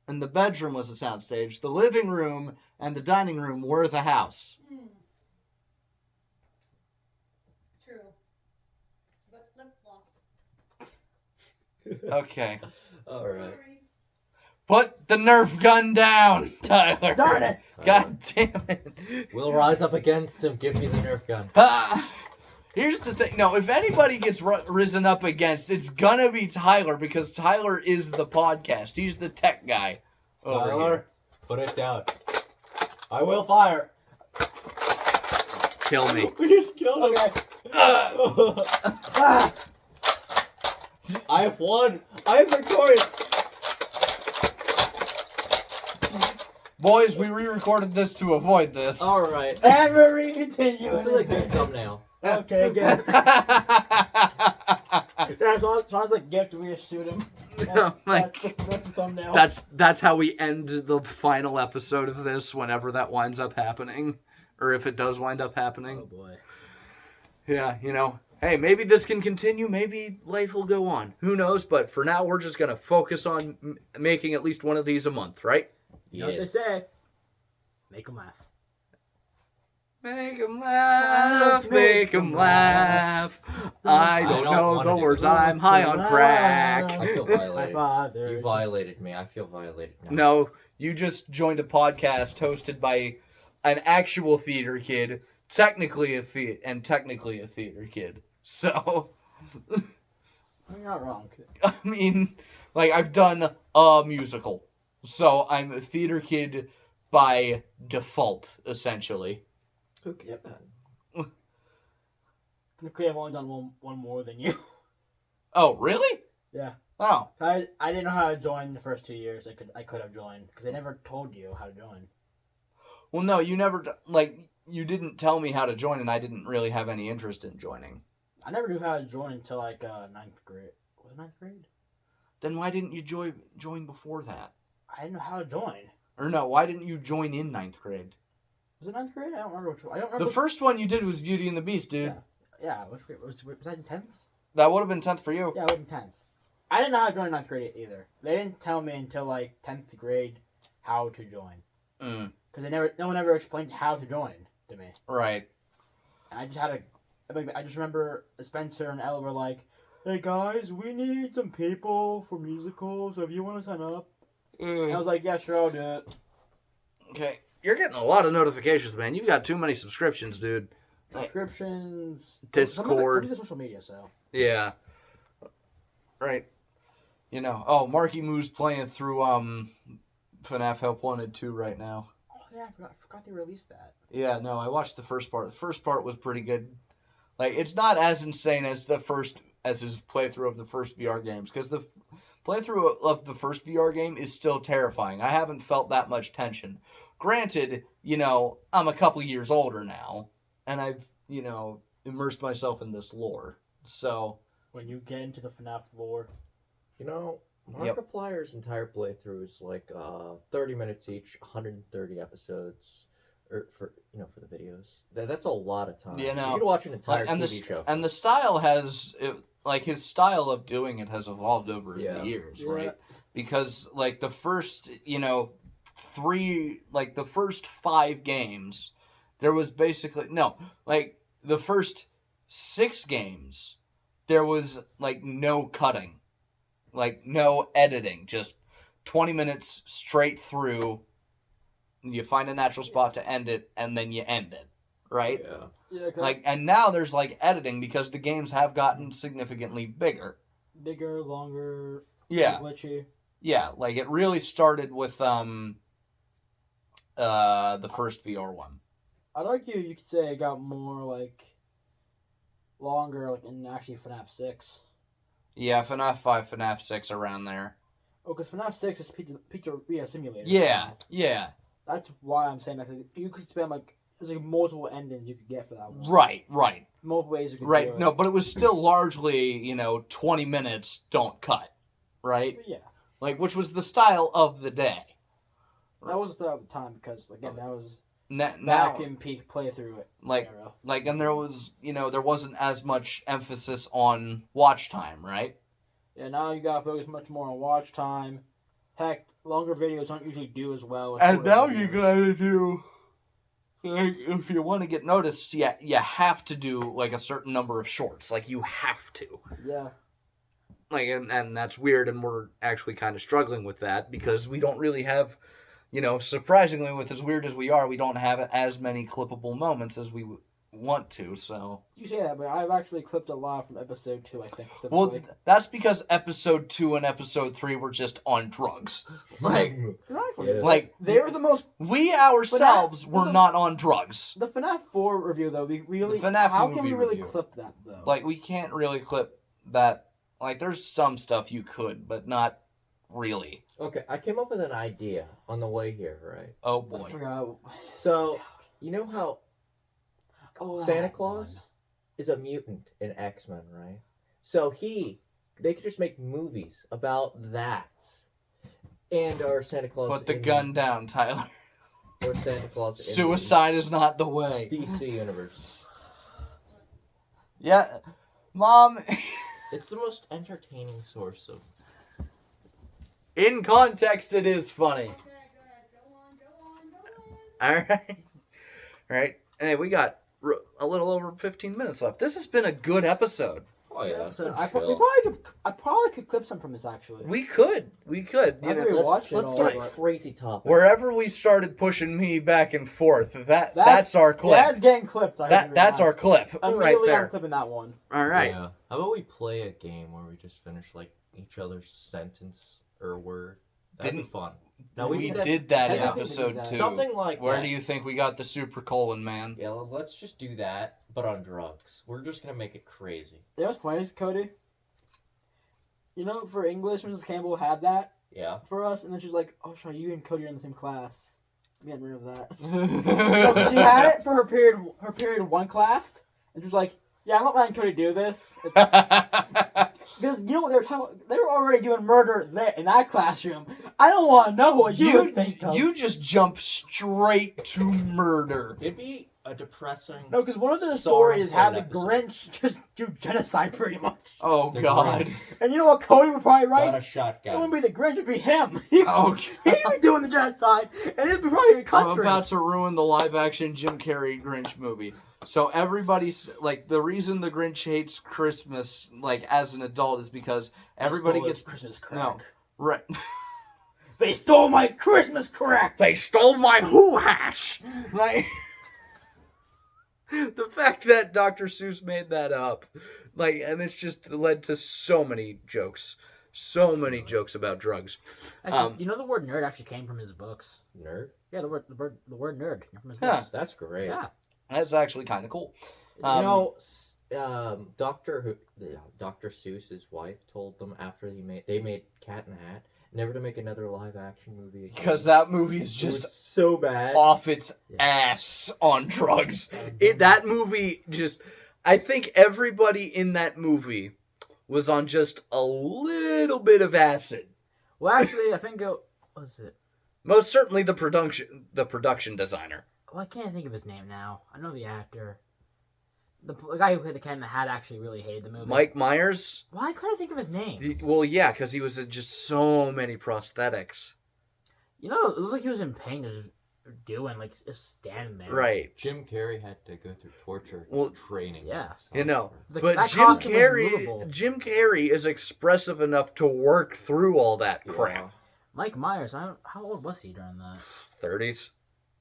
And the bedroom was a soundstage. The living room and the dining room were the house. Hmm. True. But flip-flop. Okay. Alright. Sorry. Put the Nerf gun down, Tyler. Darn it! God damn it. We'll rise up against him. Give me the Nerf gun. Here's the thing. No, if anybody gets risen up against, it's gonna be Tyler, because Tyler is the podcast. He's the tech guy over Tyler, here. put it down. I will fire. Kill me. We just killed him. Okay. Ah! I have won. I am victorious. Boys, we re-recorded this to avoid this. Alright. And we're continuing. This is a good thumbnail. Okay, good. Yeah, Sean's like gift. We just shoot him. Oh my That's the thumbnail. That's how we end the final episode of this, whenever that winds up happening, or if it does wind up happening. Oh boy. Yeah, you know, hey, maybe this can continue. Maybe life will go on. Who knows? But for now, we're just going to focus on making at least one of these a month, right? You know what they say? Make them laugh. Make 'em laugh, make 'em laugh. I don't know wanna the do words, it. I'm high on crack. I feel My violated. father. You violated me. I feel violated now. No, you just joined a podcast hosted by an actual theater kid, technically a theater kid. So, You're not wrong. I mean, like, I've done a musical. So I'm a theater kid by default, essentially. Okay. Yep. Technically, I've only done one more than you. Oh, really? Yeah. Oh. I didn't know how to join the first 2 years. I could have joined because I never told you how to join. Well, no, you never, you didn't tell me how to join, and I didn't really have any interest in joining. I never knew how to join until like 9th grade. Was it 9th grade? Then why didn't you join before that? I didn't know how to join. Or no, why didn't you join in 9th grade? Was it 9th grade? I don't remember which one. I don't remember. The first one you did was Beauty and the Beast, dude. Yeah. Which grade? Was that in 10th? That would have been 10th for you. Yeah, it was in 10th. I didn't know how to join 9th grade either. They didn't tell me until like 10th grade how to join. Because no one ever explained how to join to me. Right. And I just remember Spencer and Elle were like, "Hey guys, we need some people for musicals, so if you want to sign up." And I was like, "Yeah, sure, I'll do it." Okay. You're getting a lot of notifications, man. You've got too many subscriptions, dude. Subscriptions. Discord. Some of the social media, so. Yeah. Right. You know. Oh, Marky Moo's playing through FNAF Help Wanted 2 right now. Oh yeah, I forgot they released that. Yeah, no, I watched the first part. The first part was pretty good. Like, it's not as insane as his playthrough of the first VR games, because the playthrough of the first VR game is still terrifying. I haven't felt that much tension. Granted, I'm a couple years older now, and I've, immersed myself in this lore. So When you get into the FNAF lore. Markiplier's entire playthrough is like 30 minutes each, 130 episodes, for the videos. That's a lot of time. You could watch an entire TV show. And the style his style of doing it has evolved over the years, right? Because the first, the first 5 games, there was basically the first 6 games, there was no cutting. No editing, just 20 minutes straight through. You find a natural spot to end it, and then you end it, right? Yeah. And now there's editing because the games have gotten significantly bigger. Bigger, longer, Yeah. glitchy. Yeah, it really started with the first VR one. I'd argue you could say it got more longer in actually FNAF 6. Yeah, FNAF 5, FNAF 6 around there. Oh, because FNAF 6 is Pizzeria Simulator. Yeah. That's why I'm saying that. You could spend there's multiple endings you could get for that one. Right. Multiple ways you could do Right, it. no, but it was still largely, 20 minutes, don't cut, right? Yeah. Which was the style of the day. That was the start of the time because, again, that was Now, back in peak playthrough era. and there was, there wasn't as much emphasis on watch time, right? Yeah, now you gotta focus much more on watch time. Heck, longer videos don't usually do as well as And shorter now videos. you gotta do, if you want to get noticed, you have to do, a certain number of shorts. You have to. Yeah. And that's weird, and we're actually kind of struggling with that because we don't really have, surprisingly, with as weird as we are, we don't have as many clippable moments as we want to, so. You say that, but I've actually clipped a lot from episode 2, I think. Well, that's because episode 2 and episode 3 were just on drugs. Exactly. Yeah. They were the most... We ourselves were not on drugs. The FNAF 4 review, though, we really... The FNAF how can movie we really review. clip that, though? We can't really clip that. There's some stuff you could, but not really. Okay, I came up with an idea on the way here, right? Oh, I boy. forgot. So, you know how Oh, Santa that Claus one. is a mutant in X-Men, right? So they could just make movies about that. And our Santa Claus Put the gun down, Tyler. Or Santa Claus Suicide is not the way. in DC universe. Yeah. Mom, It's the most entertaining source of. in context, it is funny. Okay, go ahead. Go on. All right. Hey, we got a little over 15 minutes left. This has been a good episode. Oh yeah, So I probably could clip some from this actually. We could. I You haven't know, really watched it let's all, get a but- crazy topic. wherever we started pushing me back and forth, that's our clip. That's getting clipped. That's our clip right Immediately I'm there. clipping that one. All right. Yeah. How about we play a game where we just finish like each other's sentence or word? That'd be fun. No, we did did that in technically episode did that. 2. something like Where that. do you think we got the super colon, man? Yeah, let's just do that, but on drugs. We're just gonna make it crazy. You know what's funny, Cody? You know, for English, Mrs. Campbell had that Yeah. for us, and then she's like, "Oh, sure, you and Cody are in the same class." I'm getting rid of that. No, but she had it for her period 1 class, and she was like, "Yeah, I'm not letting Cody do this." Because you know what they were already doing murder there in that classroom. I don't want to know what you would think of. You just jump straight to murder. It'd be a depressing. No, because one of the Storm stories for had an the episode. Grinch just do genocide pretty much. Oh The God. Grinch. And you know what Cody would probably Not a write? It shotgun. wouldn't be the Grinch, it'd be him. He'd Okay. be doing the genocide, and it'd be probably I'm countries. about to ruin the live-action Jim Carrey Grinch movie. So everybody's like, the reason the Grinch hates Christmas, like as an adult, is because everybody gets Christmas crack. no right. They stole my Christmas crack. They stole my hoo hash. Like the fact that Dr. Seuss made that up, like, and it's just led to so many jokes about drugs. Actually, you know the word nerd actually came from his books. Nerd. Yeah, the word nerd came from his Huh. books. That's great. Yeah. That's actually kind of cool. You know, Dr. Seuss's wife told them after they made Cat in the Hat never to make another live action movie again. Because that movie's It was just so bad. off its ass on drugs. That movie just, I think everybody in that movie was on just a little bit of acid. Well, actually, I think what was it? Most certainly the production designer. Well, I can't think of his name now. I know the actor. The guy who played the Cat in the Hat actually really hated the movie. Mike Myers. Why couldn't I think of his name? Well, yeah, because he was in just so many prosthetics. You know, it looked like he was in pain just doing, like, just standing there. Right. Jim Carrey had to go through torture training. Yeah. You know, Like, but that Jim costume was movable. Carrey is expressive enough to work through all that crap. Mike Myers, how old was he during that? 30s.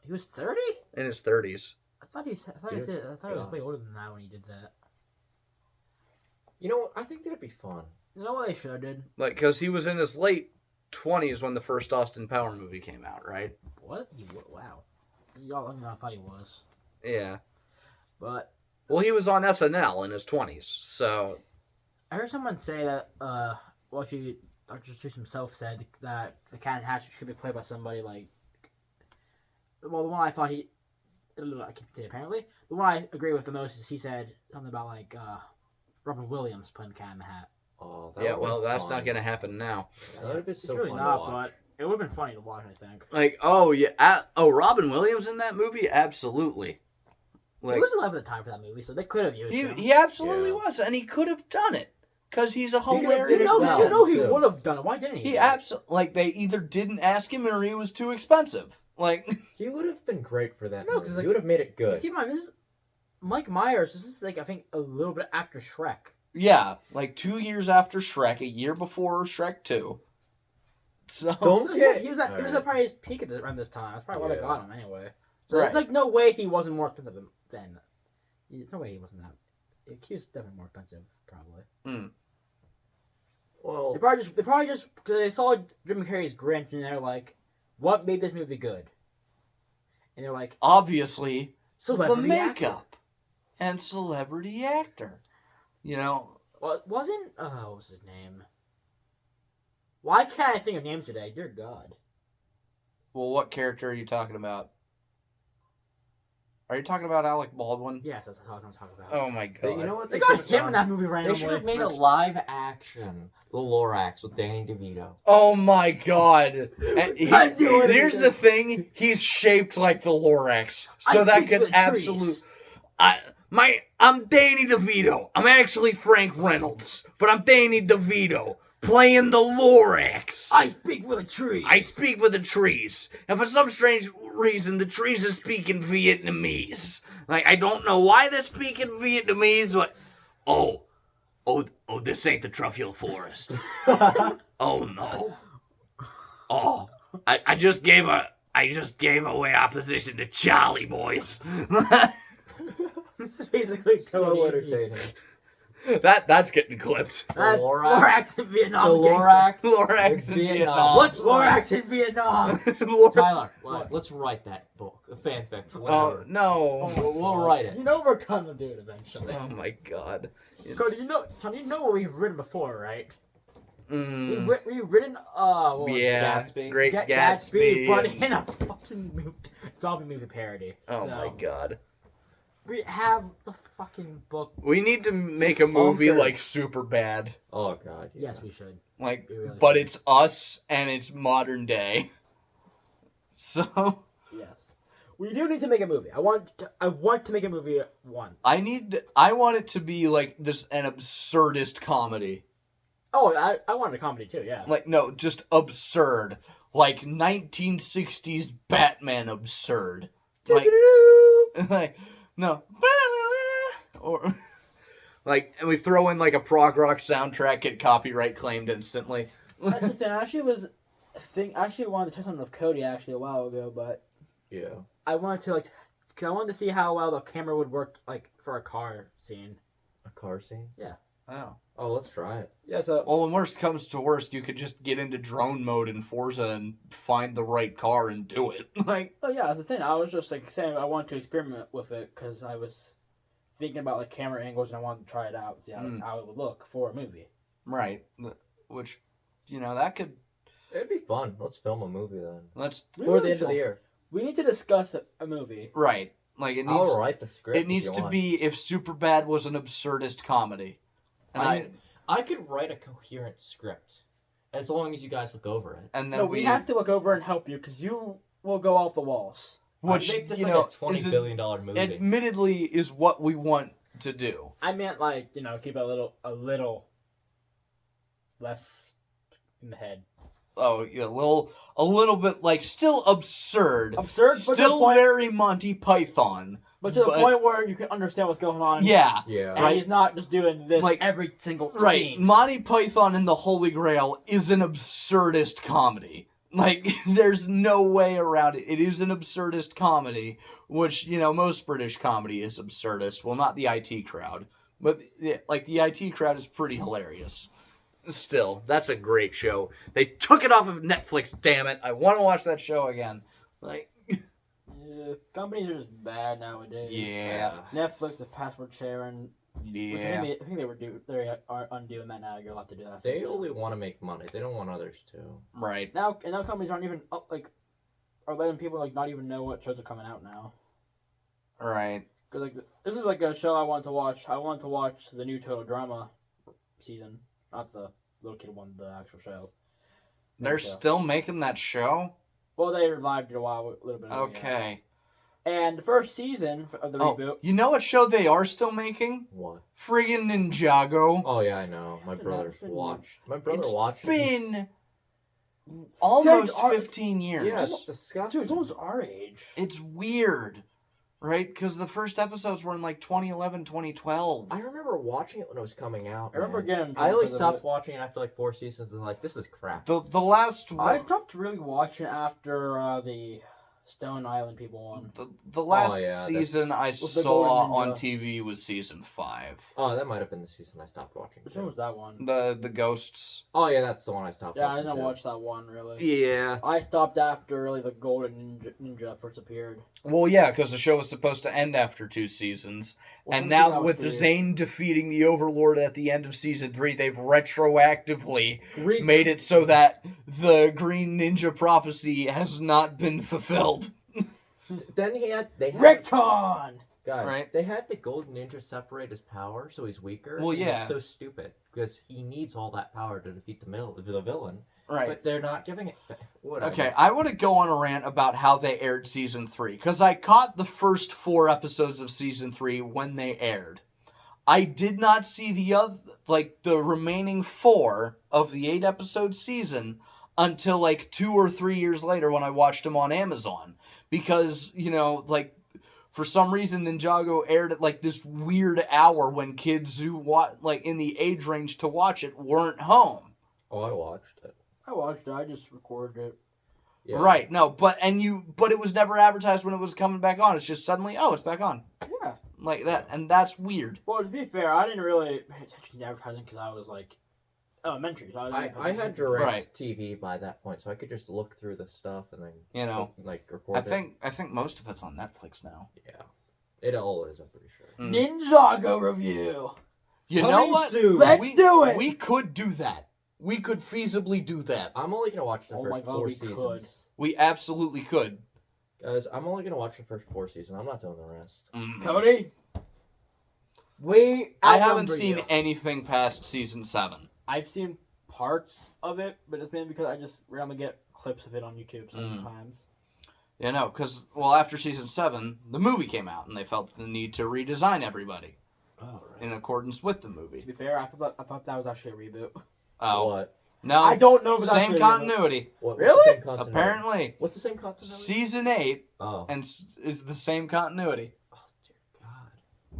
He was 30? In his 30s. I thought he was way older than that when he did that. You know, I think that'd be fun. You know what they should have did? Like, because he was in his late 20s when the first Austin Power movie came out, right? What? Wow. Y'all longer than I thought he was. Yeah. But Well, he was on SNL in his 20s, so... I heard someone say that, Dr. Seuss himself said that the Cat in the Hat should be played by somebody like... Well, the one I thought I can't say apparently. The one I agree with the most is he said something about, like, Robin Williams playing Cat in the Hat. Oh, that Yeah, would've well, been that's fun. not going to happen now. That would have been It's so really fun not, to watch. but it would have been funny to watch, I think. Like, oh, yeah. Robin Williams in that movie? Absolutely. Like, He was alive at the time for that movie, so they could have used him. he absolutely Yeah. was, and he could have done it. Because he's a could have hilarious did it well. You know he too. would have done it. Why didn't he? He absolutely... Like, they either didn't ask him or he was too expensive. Like... He would have been great for that. No, movie. 'cause, like, he would have made it good. Keep in mind, this is Mike Myers. This is, like, I think a little bit after Shrek. Yeah, like 2 years after Shrek, a year before Shrek 2. So... Don't So, get- yeah, he was at Alright. probably his peak around this time. That's probably why they Yeah. got him anyway. So Right. there's like no way he wasn't more expensive then. There's no way he wasn't that. He was definitely more expensive, probably. Well, They probably just because they saw Jim Carrey's Grinch and they're like, "What made this movie good?" And they're like, Obviously, the "Celebrity makeup actor." and celebrity actor. You know, Well, it wasn't. What was his name? Why can't I think of names today? Dear God. well, what character are you talking about? Are you talking about Alec Baldwin? Yes, that's what I'm talking about. Oh my but god. you know what? They got should've him in done? that movie They randomly. should have made a live action The Lorax with Danny DeVito. Oh my god. And I'm doing here's it. the thing, he's shaped like the Lorax. I So that speak could for the trees. I'm Danny DeVito. I'm actually Frank Reynolds, but I'm Danny DeVito playing the Lorax. I speak for the trees. I speak with the trees, and for some strange reason, the trees are speaking Vietnamese. Like, I don't know why they're speaking Vietnamese, but oh, this ain't the truffula forest. Oh no. Oh, I just gave away our position to Charlie, boys. This is basically So Cody. entertaining. That's getting clipped. That's Lorax. Lorax in Vietnam. The Lorax. Lorax It's in Vietnam. Vietnam. What's Lorax in Vietnam? Tyler, let's write that book, a fanfic. Oh Whatever. no. We'll write it. You know we're gonna do it eventually. Oh my god. Cody, Sean, you know what we've written before, right? Mm, We've written, what was it? yeah, Gatsby? Great Gatsby, but Gatsby. in a fucking zombie movie parody. Oh So, my god. We have the fucking book. We need to make a movie Bunker. like super bad. Oh god. Yeah. Yes, we should. Like, We really but should. it's us and it's modern day. So Yes. We do need to make a movie. I want to make a movie once. I want it to be like an absurdist comedy. Oh, I wanted a comedy too, yeah. Like, no, just absurd. Like 1960s Batman absurd. Like no. Or like, and we throw in like a prog rock soundtrack, get copyright claimed instantly. That's the thing. I actually wanted to test something with Cody actually a while ago, but Yeah. I wanted to see how well the camera would work like for a car scene. A car scene. Oh. Oh, let's try it. Yeah, so Well, when worst comes to worst, you could just get into drone mode in Forza and find the right car and do it. Like, oh yeah, that's the thing. I was just like saying I wanted to experiment with it because I was thinking about like camera angles and I wanted to try it out and see how it would look for a movie. right. Which, that could, It'd be fun. Let's film a movie then. let's, We For really the end of the should- year. We need to discuss a movie. right. Like, it needs, I'll write the script. it needs if you to want. be if Superbad was an absurdist comedy. And I could write a coherent script, as long as you guys look over it. and then No, we have to look over and help you because you will go off the walls. which, I'd make this you like know, a $20 is billion movie. admittedly is what we want to do. I meant like keep it a little less in the head. Oh, yeah, a little bit like still absurd. Absurd, but to the Still point, very Monty Python. but to the point where you can understand what's going on. Yeah. Yeah. And Right. he's not just doing this Like- every single Right. scene. Monty Python and the Holy Grail is an absurdist comedy. Like, there's no way around it. It is an absurdist comedy, which, most British comedy is absurdist. Well, not the IT crowd. But, like, the IT crowd is pretty hilarious. Still, that's a great show. They took it off of Netflix, damn it. I want to watch that show again. Like, Yeah, companies are just bad nowadays. yeah. Netflix with password sharing. Which Yeah. I think they are undoing that now. You're allowed to do that. They only want to make money. They don't want others to. Right. now companies aren't even are letting people not even know what shows are coming out now. Right. Because this is like a show I want to watch. I want to watch the new Total Drama season, not the little kid one, the actual show. They're So- still making that show? Well, they revived it a little bit ago. yeah. Okay. And the first season of the reboot. You know what show they are still making? What? Friggin' Ninjago. Oh yeah, I know. My It's brother been- watched. My brother It's watched. it. been almost Since our- 15 years. Yeah, it's disgusting. Dude, it's almost our age. It's weird, right? Because the first episodes were in like 2011, 2012. I remember watching it when it was coming out. I remember man. getting. I only because of stopped it. watching it after like 4 seasons and like, this is crap. The last I stopped really watching after the Stone Island people won. the last yeah, that's- season I With the saw Golden on Ninja. TV was season 5. Oh, that might have been the season I stopped watching. Which too. one was that one? The ghosts. Oh yeah, that's the one I stopped Yeah, I watching. didn't too. watch that one really. Yeah. I stopped after really the Golden Ninja first appeared. Well, yeah, because the show was supposed to end after 2 seasons. Well, And I think now that was with 3. Zane defeating the Overlord at the end of season 3, they've retroactively made it so that the Green Ninja prophecy has not been fulfilled. Then they had Recton! guys. Right. They had the Golden Ninja separate his power, so he's weaker. Well, and yeah. it's so stupid because he needs all that power to defeat the villain. Right. But they're not giving it. Whatever. Okay, I want to go on a rant about how they aired season 3 because I caught the first 4 episodes of season 3 when they aired. I did not see the remaining 4 of the 8 episode season until 2 or 3 years later when I watched them on Amazon because for some reason Ninjago aired at this weird hour when kids who in the age range to watch it weren't home. Oh, I watched it. I just recorded it. Yeah. Right, no, but it was never advertised when it was coming back on. It's just suddenly, it's back on. Yeah. Like that, and that's weird. Well, to be fair, I didn't really pay attention to advertising because I was elementary. So I had direct TV by that point, so I could just look through the stuff and then record I think most of it's on Netflix now. Yeah, it all is. I'm pretty sure. Ninjago review. You Coming know what? soon. Let's do it. We could do that. We could feasibly do that. I'm only gonna watch the Oh my first God, 4 we seasons. could. We absolutely could. Guys, I'm only gonna watch the first 4 seasons. I'm not doing the rest. Cody, I haven't seen anything past season 7. I've seen parts of it, but it's mainly because I just randomly get clips of it on YouTube sometimes. Yeah, no, because after season 7, the movie came out, and they felt the need to redesign everybody Oh, right. in accordance with the movie. To be fair, I thought that was actually a reboot. Oh, What? no, I don't know if it's same actually continuity. What's Really? the same continuity? Apparently, What's the same continuity? season 8 Oh. is the same continuity. Oh dear God.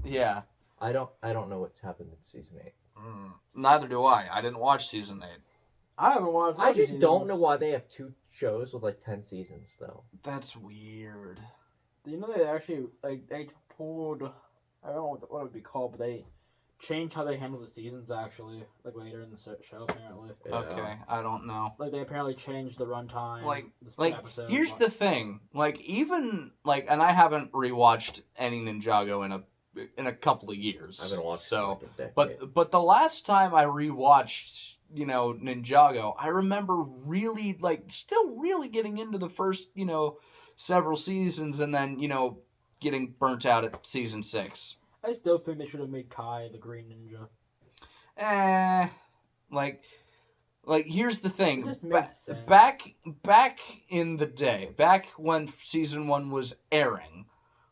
Yeah. I don't know what's happened in season 8. Neither do I. I didn't watch season 8. I haven't watched. I just don't know why they have 2 shows with 10 seasons though. That's weird. Do you know they actually they told? I don't know what it would be called, but they changed how they handle the seasons actually later in the show apparently. Yeah. Okay, I don't know. They apparently changed the runtime. The episodes, Here's the thing. And I haven't rewatched any Ninjago in a couple of years. I haven't watched so. it in a decade. But the last time I rewatched, Ninjago, I remember really still really getting into the first, several seasons and then, getting burnt out at season 6. I still think they should have made Kai the Green Ninja. Here's the thing. It just makes sense. Back in the day, back when season 1 was airing,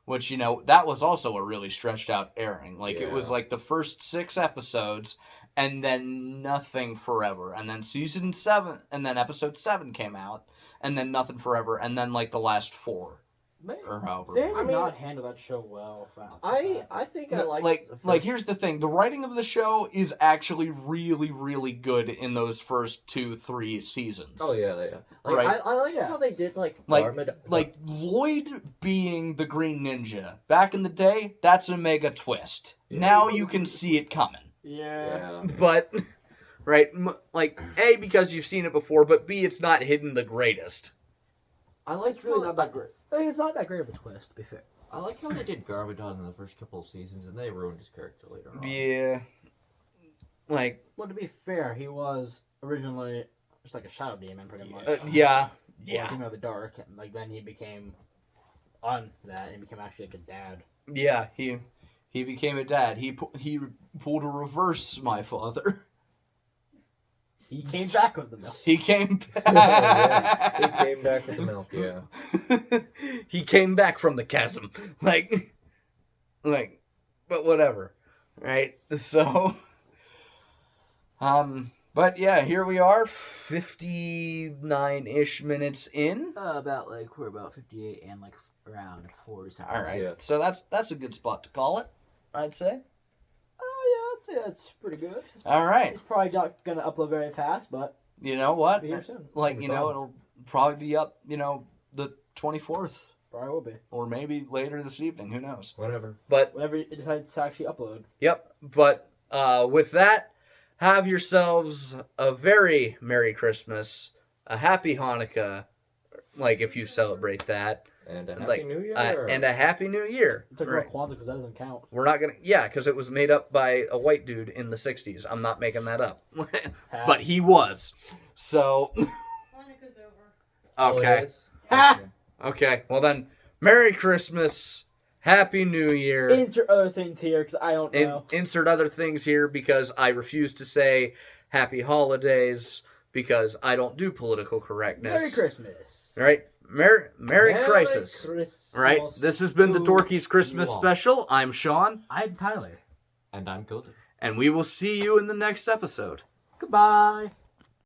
which, that was also a really stretched out airing. It was the first 6 episodes and then nothing forever. And then season 7, and then episode 7 came out and then nothing forever. And then the last 4. Or however. They did not handle that show well. I think I liked here's the thing. The writing of the show is actually really, really good in those first 2-3 seasons. Oh yeah. Right. I liked how they did Lloyd being the Green Ninja. Back in the day, that's a mega twist. Yeah. Now you can see it coming. Yeah. But, right, A, because you've seen it before, but B, it's not hidden the greatest. It's really not that great. It's not that great of a twist, to be fair. I like how they did Garmadon in the first couple of seasons, and they ruined his character later on. Yeah. Well, to be fair, he was originally just a shadow demon, pretty much. Yeah. Yeah. Demon of the Dark, and then he became on that, and became actually a dad. Yeah, he became a dad. He pulled a reverse, my father. He came back with the milk. He came back. Yeah, he came back with the milk, yeah. He came back from the chasm. But whatever. Right? So, but yeah, here we are, 59-ish minutes in. We're about 58 and around 40 seconds. All right. Yeah. So that's a good spot to call it, I'd say. Oh yeah, that's pretty good. All right. It's probably not gonna upload very fast, but You know what? it'll be here soon. It'll probably be up, the 24th. Probably will be. Or maybe later this evening. Who knows? Whatever. But, Whenever it decides to actually upload. yep. But with that, have yourselves a very Merry Christmas, a Happy Hanukkah, if you celebrate that. And a Happy New Year. And a Happy New Year. It's Right. Kwanzaa because that doesn't count. We're not going to... Yeah, because it was made up by a white dude in the 60s. I'm not making that up. But he was. So... Hanukkah's over. Okay. Ha! Okay. Well then, Merry Christmas. Happy New Year. Insert other things here because I don't know. Insert other things here because I refuse to say Happy Holidays because I don't do political correctness. Merry Christmas. All right. Merry Crisis. Christmas. All right. This has been the Dorkies Christmas you all. special. I'm Sean, I'm Tyler. And I'm Cody. and we will see you in the next episode. Goodbye.